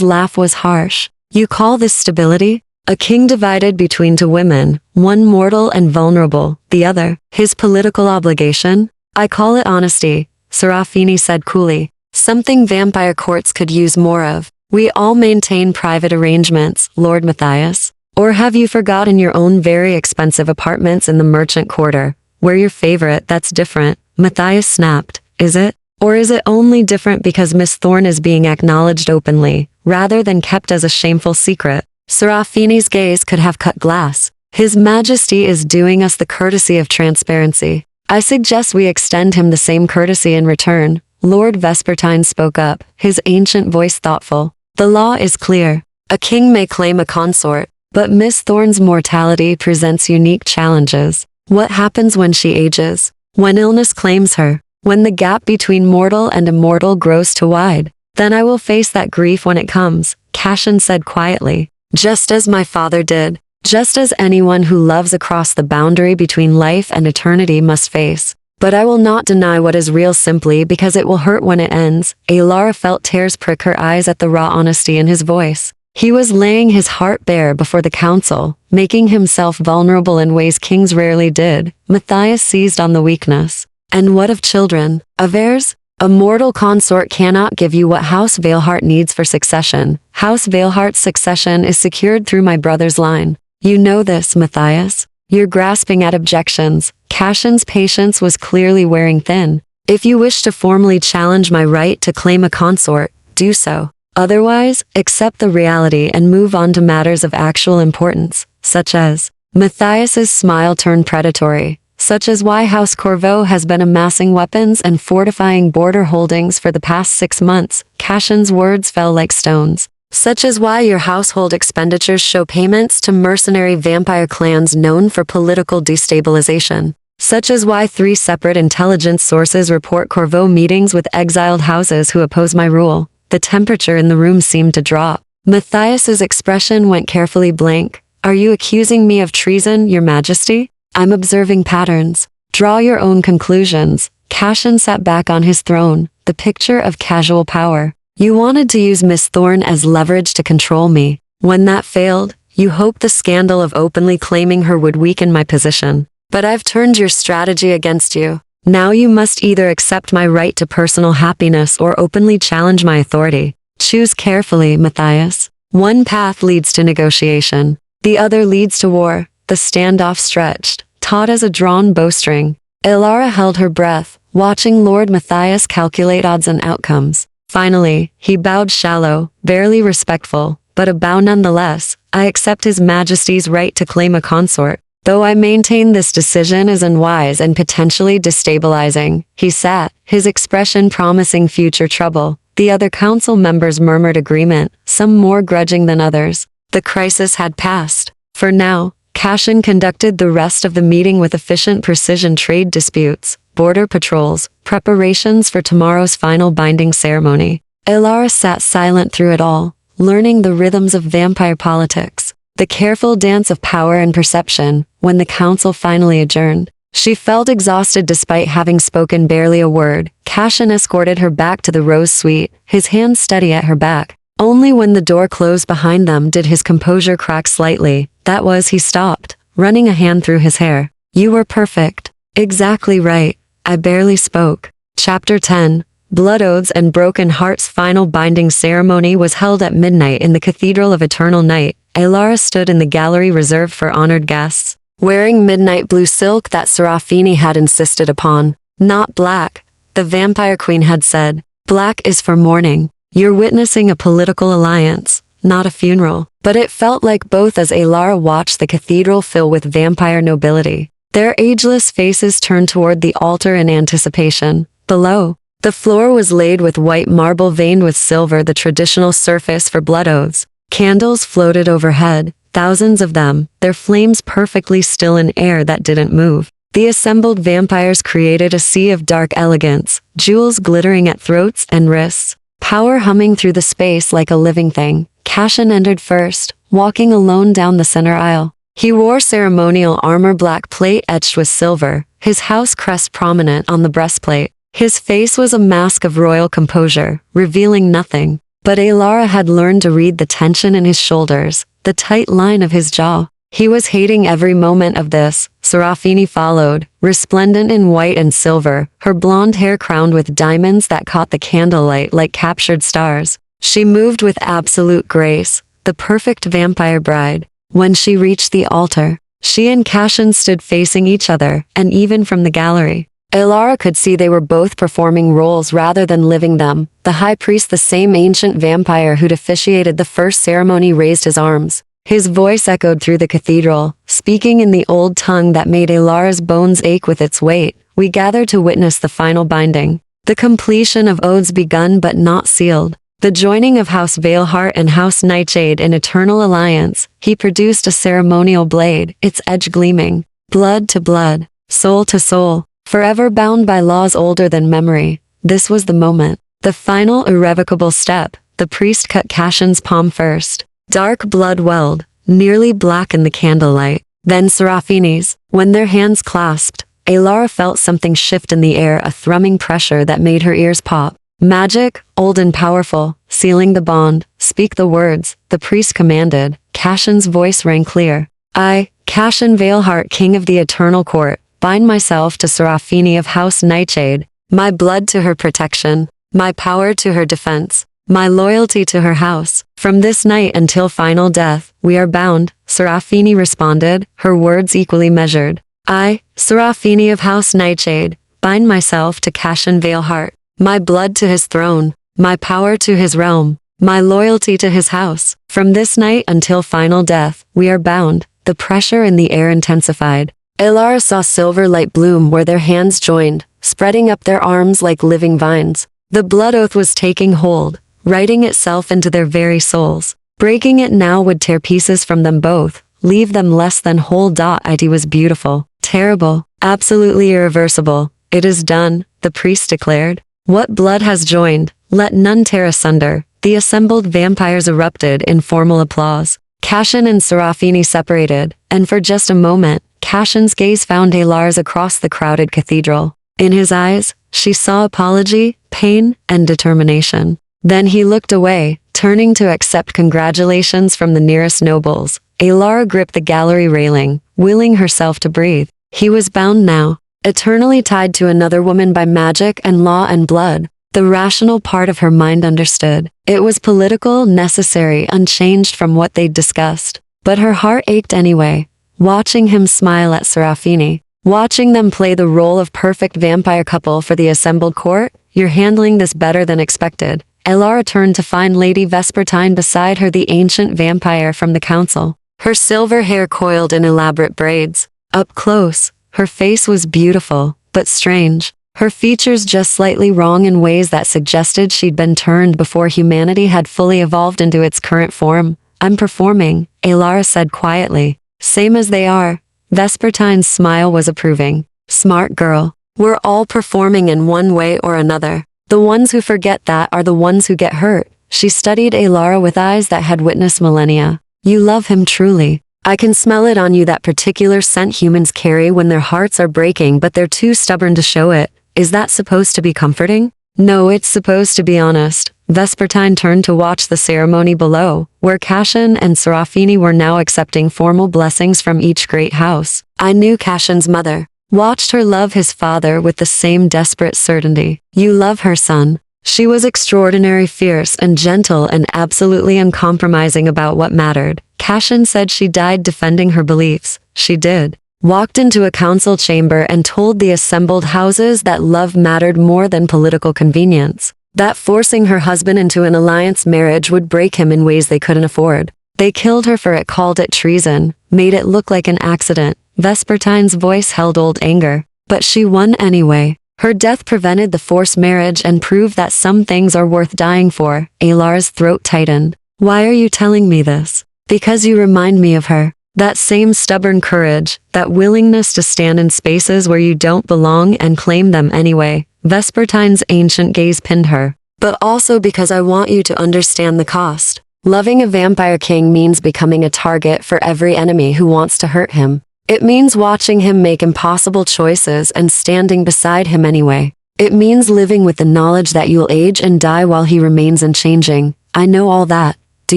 laugh was harsh. "You call this stability? A king divided between 2 women, one mortal and vulnerable, the other his political obligation? I call it honesty," Serafini said coolly. "Something vampire courts could use more of. We all maintain private arrangements, Lord Matthias. Or have you forgotten your own very expensive apartments in the merchant quarter? We're your favorite, that's different." Matthias snapped. "Is it? Or is it only different because Miss Thorne is being acknowledged openly, rather than kept as a shameful secret?" Serafini's gaze could have cut glass. "His Majesty is doing us the courtesy of transparency. I suggest we extend him the same courtesy in return." Lord Vespertine spoke up, his ancient voice thoughtful. "The law is clear. A king may claim a consort, but Miss Thorne's mortality presents unique challenges. What happens when she ages? When illness claims her? When the gap between mortal and immortal grows too wide? Then I will face that grief when it comes, Cassian said quietly. Just as my father did. Just as anyone who loves across the boundary between life and eternity must face. But I will not deny what is real simply because it will hurt when it ends. Alara felt tears prick her eyes at the raw honesty in his voice. He was laying his heart bare before the council, making himself vulnerable in ways kings rarely did. Matthias seized on the weakness. And what of children? Of heirs? A mortal consort cannot give you what House Veilheart needs for succession. House Veilheart's succession is secured through my brother's line. You know this, Matthias. You're grasping at objections. Cassian's patience was clearly wearing thin. If you wish to formally challenge my right to claim a consort, do so. Otherwise, accept the reality and move on to matters of actual importance, such as... Matthias's smile turned predatory. Such as why House Corvo has been amassing weapons and fortifying border holdings for the past 6 months. Cassian's words fell like stones. Such as why your household expenditures show payments to mercenary vampire clans known for political destabilization. Such as why 3 separate intelligence sources report Corvo meetings with exiled houses who oppose my rule. The temperature in the room seemed to drop. Matthias's expression went carefully blank. Are you accusing me of treason, Your Majesty? I'm observing patterns. Draw your own conclusions. Cassian sat back on his throne, the picture of casual power. You wanted to use Miss Thorne as leverage to control me. When that failed, you hoped the scandal of openly claiming her would weaken my position. But I've turned your strategy against you. Now you must either accept my right to personal happiness or openly challenge my authority. Choose carefully, Matthias. One path leads to negotiation. The other leads to war. The standoff stretched, taut as a drawn bowstring. Alara held her breath, watching Lord Matthias calculate odds and outcomes. Finally, he bowed shallow, barely respectful, but a bow nonetheless. I accept His Majesty's right to claim a consort, though I maintain this decision is unwise and potentially destabilizing. He sat, his expression promising future trouble. The other council members murmured agreement, some more grudging than others. The crisis had passed. For now, Cassian conducted the rest of the meeting with efficient precision. Trade disputes, border patrols, preparations for tomorrow's final binding ceremony. Alara sat silent through it all, learning the rhythms of vampire politics, the careful dance of power and perception. When the council finally adjourned, she felt exhausted despite having spoken barely a word. Cassian escorted her back to the Rose Suite, his hand steady at her back. Only when the door closed behind them did his composure crack slightly. That was, he stopped, running a hand through his hair. You were perfect. Exactly right. I barely spoke. Chapter 10. Blood Oaths and Broken Hearts. Final binding ceremony was held at midnight in the Cathedral of Eternal Night. Alara stood in the gallery reserved for honored guests, wearing midnight blue silk that Serafini had insisted upon. Not black, the vampire queen had said. Black is for mourning. You're witnessing a political alliance, not a funeral. But it felt like both as Alara watched the cathedral fill with vampire nobility. Their ageless faces turned toward the altar in anticipation. Below, the floor was laid with white marble veined with silver, the traditional surface for blood oaths. Candles floated overhead, thousands of them, their flames perfectly still in air that didn't move. The assembled vampires created a sea of dark elegance, jewels glittering at throats and wrists, power humming through the space like a living thing. Cassian entered first, walking alone down the center aisle. He wore ceremonial armor, black plate etched with silver, his house crest prominent on the breastplate. His face was a mask of royal composure, revealing nothing. But Alara had learned to read the tension in his shoulders, the tight line of his jaw. He was hating every moment of this. Serafini followed, resplendent in white and silver, her blonde hair crowned with diamonds that caught the candlelight like captured stars. She moved with absolute grace, the perfect vampire bride. When she reached the altar, she and Cassian stood facing each other, and even from the gallery, Alara could see they were both performing roles rather than living them. The high priest, the same ancient vampire who'd officiated the first ceremony, raised his arms. His voice echoed through the cathedral, speaking in the old tongue that made Alara's bones ache with its weight. We gather to witness the final binding, the completion of oaths begun but not sealed, the joining of House Veilheart and House Nightshade in eternal alliance. He produced a ceremonial blade, its edge gleaming. Blood to blood, soul to soul, forever bound by laws older than memory. This was the moment. The final irrevocable step. The priest cut Cashin's palm first. Dark blood welled, nearly black in the candlelight. Then Serafini's. When their hands clasped, Alara felt something shift in the air, a thrumming pressure that made her ears pop. Magic, old and powerful, sealing the bond. Speak the words, the priest commanded. Cashin's voice rang clear. I, Cashin Veilheart, king of the eternal court, bind myself to Serafini of House Nightshade, my blood to her protection, my power to her defense, my loyalty to her house. From this night until final death, we are bound, Serafini responded, her words equally measured. I, Serafini of House Nightshade, bind myself to Cashin Veilheart, my blood to his throne, my power to his realm, my loyalty to his house. From this night until final death, we are bound. The pressure in the air intensified. Alara saw silver light bloom where their hands joined, spreading up their arms like living vines. The blood oath was taking hold, writing itself into their very souls. Breaking it now would tear pieces from them both, leave them less than whole. It was beautiful, terrible, absolutely irreversible. It is done, the priest declared. What blood has joined, let none tear asunder. The assembled vampires erupted in formal applause. Cashin and Serafini separated, and for just a moment, Cashin's gaze found Alara's across the crowded cathedral. In his eyes, she saw apology, pain, and determination. Then he looked away, turning to accept congratulations from the nearest nobles. Alara gripped the gallery railing, willing herself to breathe. He was bound now, eternally tied to another woman by magic and law and blood. The rational part of her mind understood. It was political, necessary, unchanged from what they'd discussed. But her heart ached anyway, watching him smile at Serafini, watching them play the role of perfect vampire couple for the assembled court. You're handling this better than expected. Alara turned to find Lady Vespertine beside her, the ancient vampire from the council. Her silver hair coiled in elaborate braids. Up close, her face was beautiful, but strange. Her features just slightly wrong in ways that suggested she'd been turned before humanity had fully evolved into its current form. I'm performing, Alara said quietly. Same as they are. Vespertine's smile was approving. Smart girl. We're all performing in one way or another. The ones who forget that are the ones who get hurt. She studied Alara with eyes that had witnessed millennia. You love him truly. I can smell it on you, that particular scent humans carry when their hearts are breaking but they're too stubborn to show it. Is that supposed to be comforting? No, it's supposed to be honest. Vespertine turned to watch the ceremony below, where Cashin and Serafini were now accepting formal blessings from each great house. I knew Cashin's mother. Watched her love his father with the same desperate certainty. You love her, son. She was extraordinary, fierce and gentle and absolutely uncompromising about what mattered. Cashin said she died defending her beliefs. She did. Walked into a council chamber and told the assembled houses that love mattered more than political convenience. That forcing her husband into an alliance marriage would break him in ways they couldn't afford. They killed her for it, called it treason, made it look like an accident. Vespertine's voice held old anger. But she won anyway. Her death prevented the forced marriage and proved that some things are worth dying for. Alara's throat tightened. Why are you telling me this? Because you remind me of her. That same stubborn courage, that willingness to stand in spaces where you don't belong and claim them anyway. Vespertine's ancient gaze pinned her. But also because I want you to understand the cost. Loving a vampire king means becoming a target for every enemy who wants to hurt him. It means watching him make impossible choices and standing beside him anyway. It means living with the knowledge that you'll age and die while he remains unchanging. I know all that. Do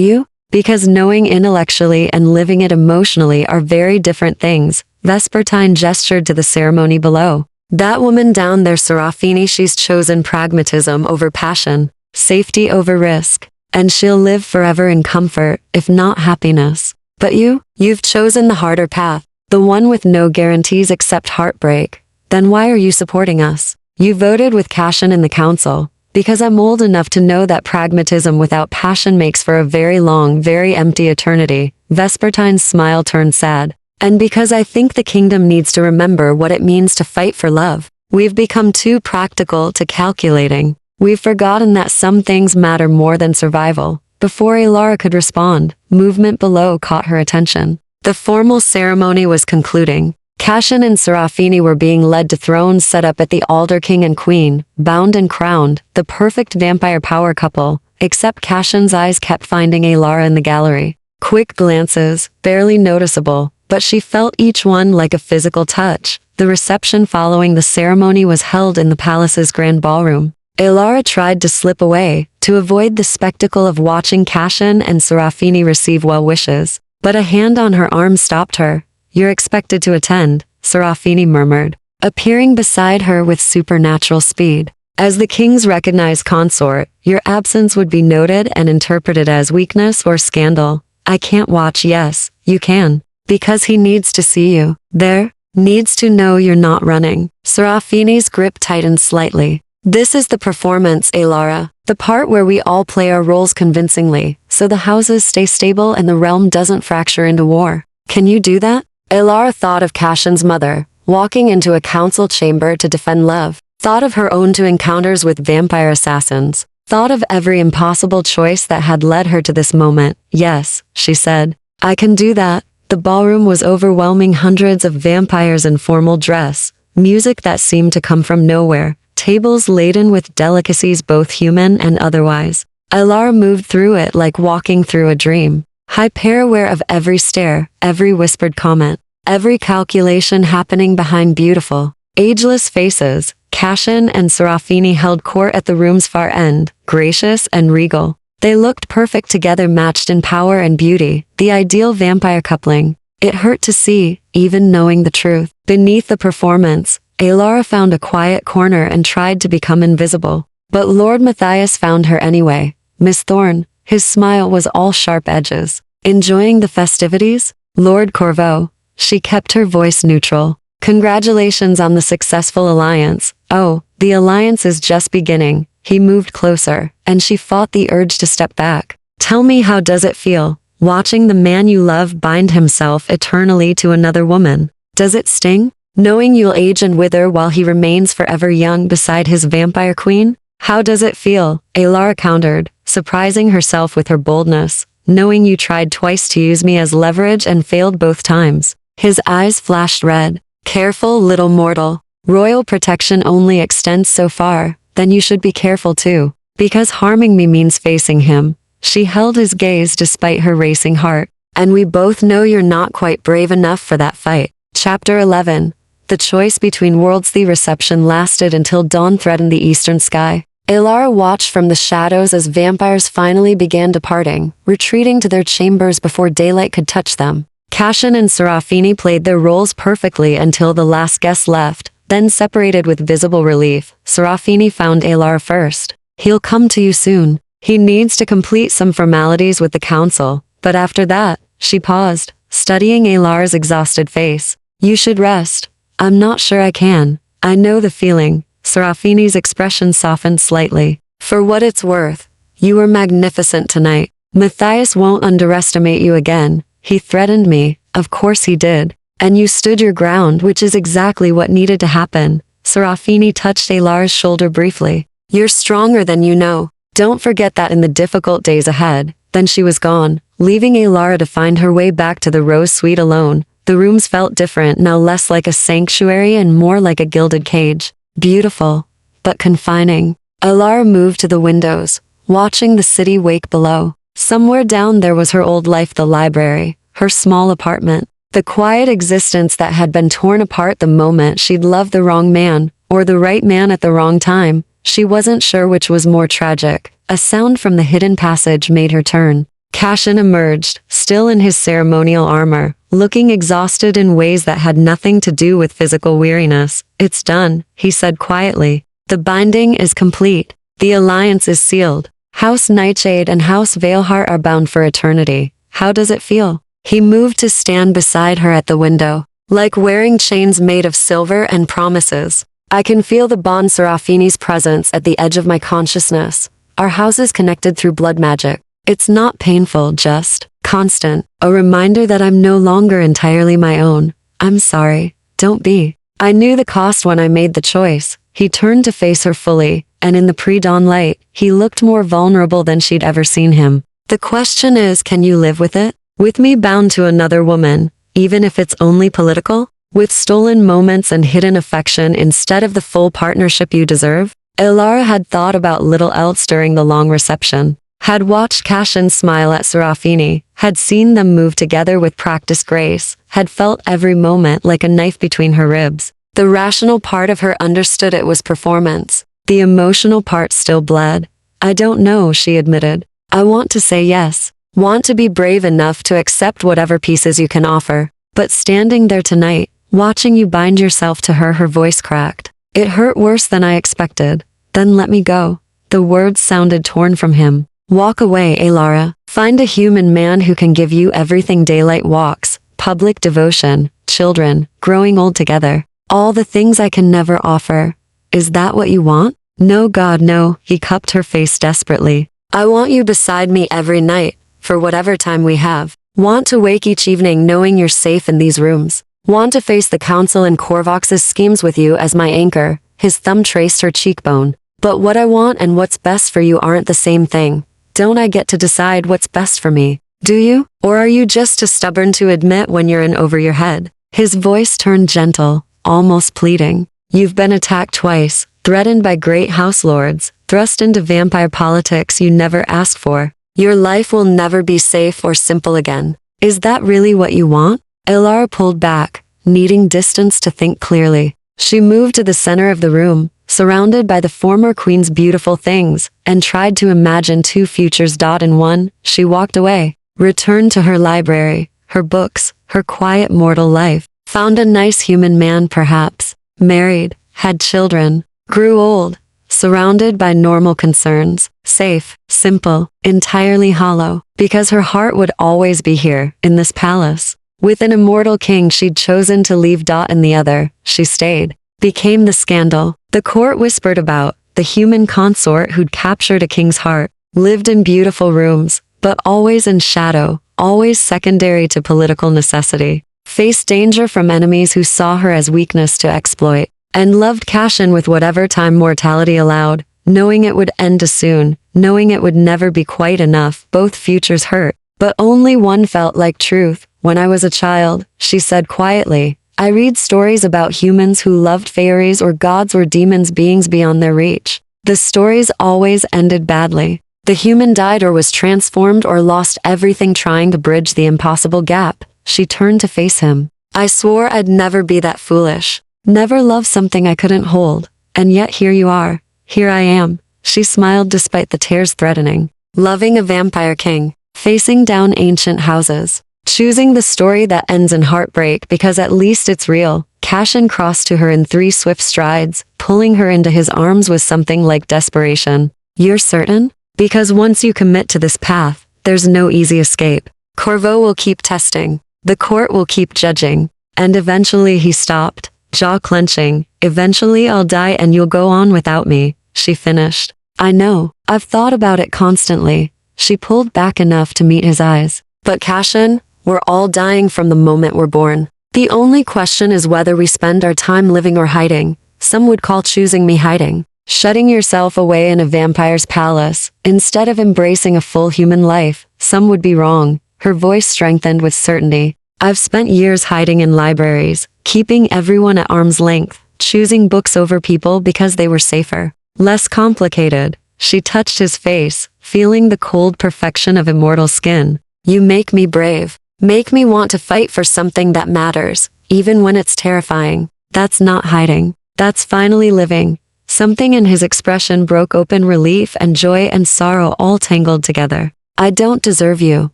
you? Because knowing intellectually and living it emotionally are very different things. Vespertine gestured to the ceremony below. That woman down there, Serafini, she's chosen pragmatism over passion, safety over risk, and she'll live forever in comfort, if not happiness. But you've chosen the harder path, the one with no guarantees except heartbreak. Then why are you supporting us? You voted with Cashin in the council. Because I'm old enough to know that pragmatism without passion makes for a very long, very empty eternity. Vespertine's smile turned sad. And because I think the kingdom needs to remember what it means to fight for love. We've become too practical to calculating. We've forgotten that some things matter more than survival. Before Alara could respond, movement below caught her attention. The formal ceremony was concluding. Cashin and Serafini were being led to thrones set up at the altar, king and queen, bound and crowned, the perfect vampire power couple, except Cashin's eyes kept finding Alara in the gallery. Quick glances, barely noticeable, but she felt each one like a physical touch. The reception following the ceremony was held in the palace's grand ballroom. Alara tried to slip away, to avoid the spectacle of watching Cashin and Serafini receive well wishes, but a hand on her arm stopped her. "You're expected to attend," Serafini murmured, appearing beside her with supernatural speed. "As the king's recognized consort, your absence would be noted and interpreted as weakness or scandal. I can't watch." "Yes, you can. Because he needs to see you. There, needs to know you're not running." Serafini's grip tightened slightly. "This is the performance, Alara. The part where we all play our roles convincingly, so the houses stay stable and the realm doesn't fracture into war. Can you do that?" Alara thought of Cashin's mother, walking into a council chamber to defend love. Thought of her own two encounters with vampire assassins. Thought of every impossible choice that had led her to this moment. "Yes," she said. "I can do that." The ballroom was overwhelming, hundreds of vampires in formal dress, music that seemed to come from nowhere, tables laden with delicacies both human and otherwise. Alara moved through it like walking through a dream, hyper-aware of every stare, every whispered comment, every calculation happening behind beautiful, ageless faces. Cashin and Serafini held court at the room's far end, gracious and regal. They looked perfect together, matched in power and beauty, the ideal vampire coupling. It hurt to see, even knowing the truth. Beneath the performance, Alara found a quiet corner and tried to become invisible. But Lord Matthias found her anyway. "Miss Thorne," his smile was all sharp edges. "Enjoying the festivities?" "Lord Corvo." She kept her voice neutral. "Congratulations on the successful alliance." "Oh, the alliance is just beginning." He moved closer, and she fought the urge to step back. "Tell me, how does it feel, watching the man you love bind himself eternally to another woman? Does it sting, knowing you'll age and wither while he remains forever young beside his vampire queen?" "How does it feel?" Alara countered, surprising herself with her boldness. "Knowing you tried twice to use me as leverage and failed both times." His eyes flashed red. "Careful, little mortal. Royal protection only extends so far. Then you should be careful too. Because harming me means facing him." She held his gaze despite her racing heart. "And we both know you're not quite brave enough for that fight." Chapter 11. The choice between worlds. The reception lasted until dawn threatened the eastern sky. Alara watched from the shadows as vampires finally began departing, retreating to their chambers before daylight could touch them. Cashin and Serafini played their roles perfectly until the last guest left, then separated with visible relief. Serafini found Alara first. "He'll come to you soon. He needs to complete some formalities with the council, but after that," she paused, studying Alara's exhausted face. "You should rest." "I'm not sure I can. I know the feeling." Serafini's expression softened slightly. "For what it's worth, you were magnificent tonight. Matthias won't underestimate you again. He threatened me, of course he did. And you stood your ground, which is exactly what needed to happen." Serafini touched Alara's shoulder briefly. "You're stronger than you know. Don't forget that in the difficult days ahead." Then she was gone, leaving Alara to find her way back to the Rose Suite alone. The rooms felt different now, less like a sanctuary and more like a gilded cage. Beautiful, but confining. Alara moved to the windows, watching the city wake below. Somewhere down there was her old life, the library, her small apartment. The quiet existence that had been torn apart the moment she'd loved the wrong man, or the right man at the wrong time. She wasn't sure which was more tragic. A sound from the hidden passage made her turn. Cashin emerged, still in his ceremonial armor, looking exhausted in ways that had nothing to do with physical weariness. "It's done," he said quietly. "The binding is complete. The alliance is sealed. House Nightshade and House Veilheart are bound for eternity. How does it feel?" He moved to stand beside her at the window. "Like wearing chains made of silver and promises. I can feel the bond, Serafini's presence at the edge of my consciousness. Our houses connected through blood magic. It's not painful, just constant. A reminder that I'm no longer entirely my own. I'm sorry. Don't be. I knew the cost when I made the choice." He turned to face her fully, and in the pre-dawn light, he looked more vulnerable than she'd ever seen him. "The question is, can you live with it? With me bound to another woman, even if it's only political?" with stolen moments and hidden affection instead of the full partnership you deserve? Elara had thought about little else during the long reception, had watched Cashin smile at Serafini, had seen them move together with practiced grace, had felt every moment like a knife between her ribs. The rational part of her understood it was performance. The emotional part still bled. I don't know, she admitted. I want to say yes. Want to be brave enough to accept whatever pieces you can offer. But standing there tonight, watching you bind yourself to her, her voice cracked. It hurt worse than I expected. Then let me go. The words sounded torn from him. Walk away, Elara. Find a human man who can give you everything: daylight walks, public devotion, children, growing old together. All the things I can never offer. Is that what you want? No, God, no. He cupped her face desperately. I want you beside me every night, for whatever time we have. Want to wake each evening knowing you're safe in these rooms. Want to face the council and Korvox's schemes with you as my anchor. His thumb traced her cheekbone. But what I want and what's best for you aren't the same thing. Don't I get to decide what's best for me? Do you? Or are you just too stubborn to admit when you're in over your head? His voice turned gentle, almost pleading. You've been attacked twice, threatened by great house lords, thrust into vampire politics you never asked for. Your life will never be safe or simple again. Is that really what you want? Elara pulled back, needing distance to think clearly. She moved to the center of the room, surrounded by the former queen's beautiful things, and tried to imagine two futures in one. She walked away, returned to her library, her books, her quiet mortal life, found a nice human man perhaps, married, had children, grew old, surrounded by normal concerns, safe, simple, entirely hollow, because her heart would always be here, in this palace. With an immortal king she'd chosen to leave in the other, she stayed. Became the scandal the court whispered about, the human consort who'd captured a king's heart, lived in beautiful rooms, but always in shadow, always secondary to political necessity, faced danger from enemies who saw her as weakness to exploit, and loved Cashin with whatever time mortality allowed, knowing it would end too soon, knowing it would never be quite enough. Both futures hurt, but only one felt like truth. When I was a child, she said quietly, I read stories about humans who loved fairies or gods or demons, beings beyond their reach. The stories always ended badly. The human died or was transformed or lost everything trying to bridge the impossible gap. She turned to face him. I swore I'd never be that foolish. Never love something I couldn't hold. And yet here you are. Here I am. She smiled despite the tears threatening. Loving a vampire king. Facing down ancient houses. Choosing the story that ends in heartbreak because at least it's real. Cashin crossed to her in 3 swift strides, pulling her into his arms with something like desperation. You're certain? Because once you commit to this path, there's no easy escape. Corvo will keep testing. The court will keep judging. And eventually he stopped, jaw clenching. Eventually I'll die and you'll go on without me, she finished. I know. I've thought about it constantly. She pulled back enough to meet his eyes. But Cashin, we're all dying from the moment we're born. The only question is whether we spend our time living or hiding. Some would call choosing me hiding. Shutting yourself away in a vampire's palace, instead of embracing a full human life. Some would be wrong. Her voice strengthened with certainty. I've spent years hiding in libraries, keeping everyone at arm's length, choosing books over people because they were safer. Less complicated. She touched his face, feeling the cold perfection of immortal skin. You make me brave. Make me want to fight for something that matters, even when it's terrifying. That's not hiding. That's finally living. Something in his expression broke open, relief and joy and sorrow all tangled together. I don't deserve you.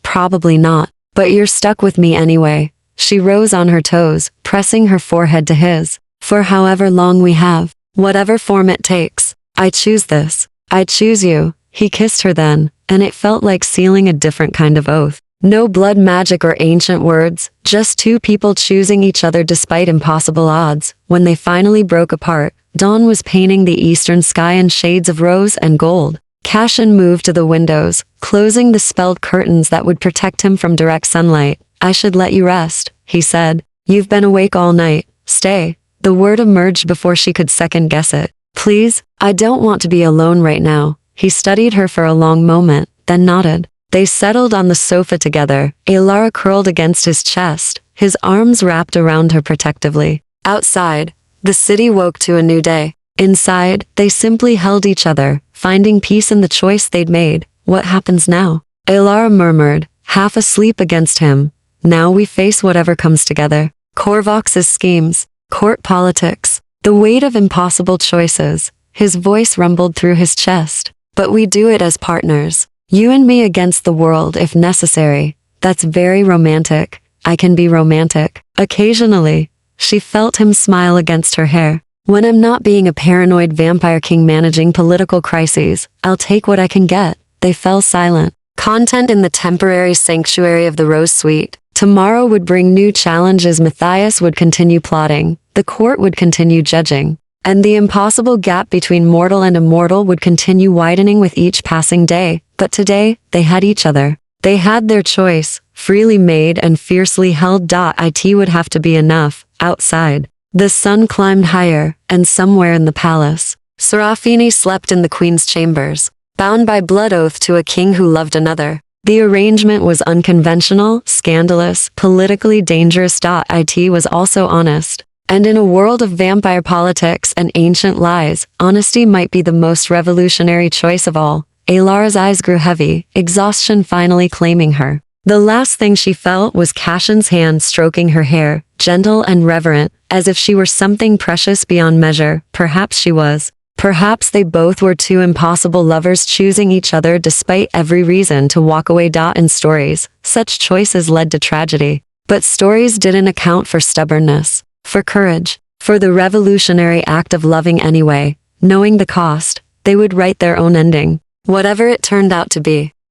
Probably not. But you're stuck with me anyway. She rose on her toes, pressing her forehead to his. For however long we have, whatever form it takes, I choose this. I choose you. He kissed her then, and it felt like sealing a different kind of oath. No blood magic or ancient words, just two people choosing each other despite impossible odds. When they finally broke apart, dawn was painting the eastern sky in shades of rose and gold. Cashin moved to the windows, closing the spelled curtains that would protect him from direct sunlight. I should let you rest, he said. You've been awake all night. Stay. The word emerged before she could second guess it. Please, I don't want to be alone right now. He studied her for a long moment, then nodded. They settled on the sofa together, Elara curled against his chest, his arms wrapped around her protectively. Outside, the city woke to a new day. Inside, they simply held each other, finding peace in the choice they'd made. What happens now? Elara murmured, half asleep against him. Now we face whatever comes together. Korvox's schemes, court politics, the weight of impossible choices. His voice rumbled through his chest. But we do it as partners. You and me against the world if necessary. That's very romantic. I can be romantic. Occasionally, she felt him smile against her hair. When I'm not being a paranoid vampire king managing political crises, I'll take what I can get. They fell silent. Content in the temporary sanctuary of the Rose Suite. Tomorrow would bring new challenges. Matthias would continue plotting. The court would continue judging. And the impossible gap between mortal and immortal would continue widening with each passing day. But today, they had each other. They had their choice, freely made and fiercely held. It would have to be enough. Outside, the sun climbed higher, and somewhere in the palace, Serafini slept in the queen's chambers, bound by blood oath to a king who loved another. The arrangement was unconventional, scandalous, politically dangerous. It was also honest. And in a world of vampire politics and ancient lies, honesty might be the most revolutionary choice of all. Elara's eyes grew heavy, exhaustion finally claiming her. The last thing she felt was Cashin's hand stroking her hair, gentle and reverent, as if she were something precious beyond measure. Perhaps she was. Perhaps they both were two impossible lovers choosing each other despite every reason to walk away. In stories, such choices led to tragedy. But stories didn't account for stubbornness, for courage, for the revolutionary act of loving anyway. Knowing the cost, they would write their own ending, whatever it turned out to be.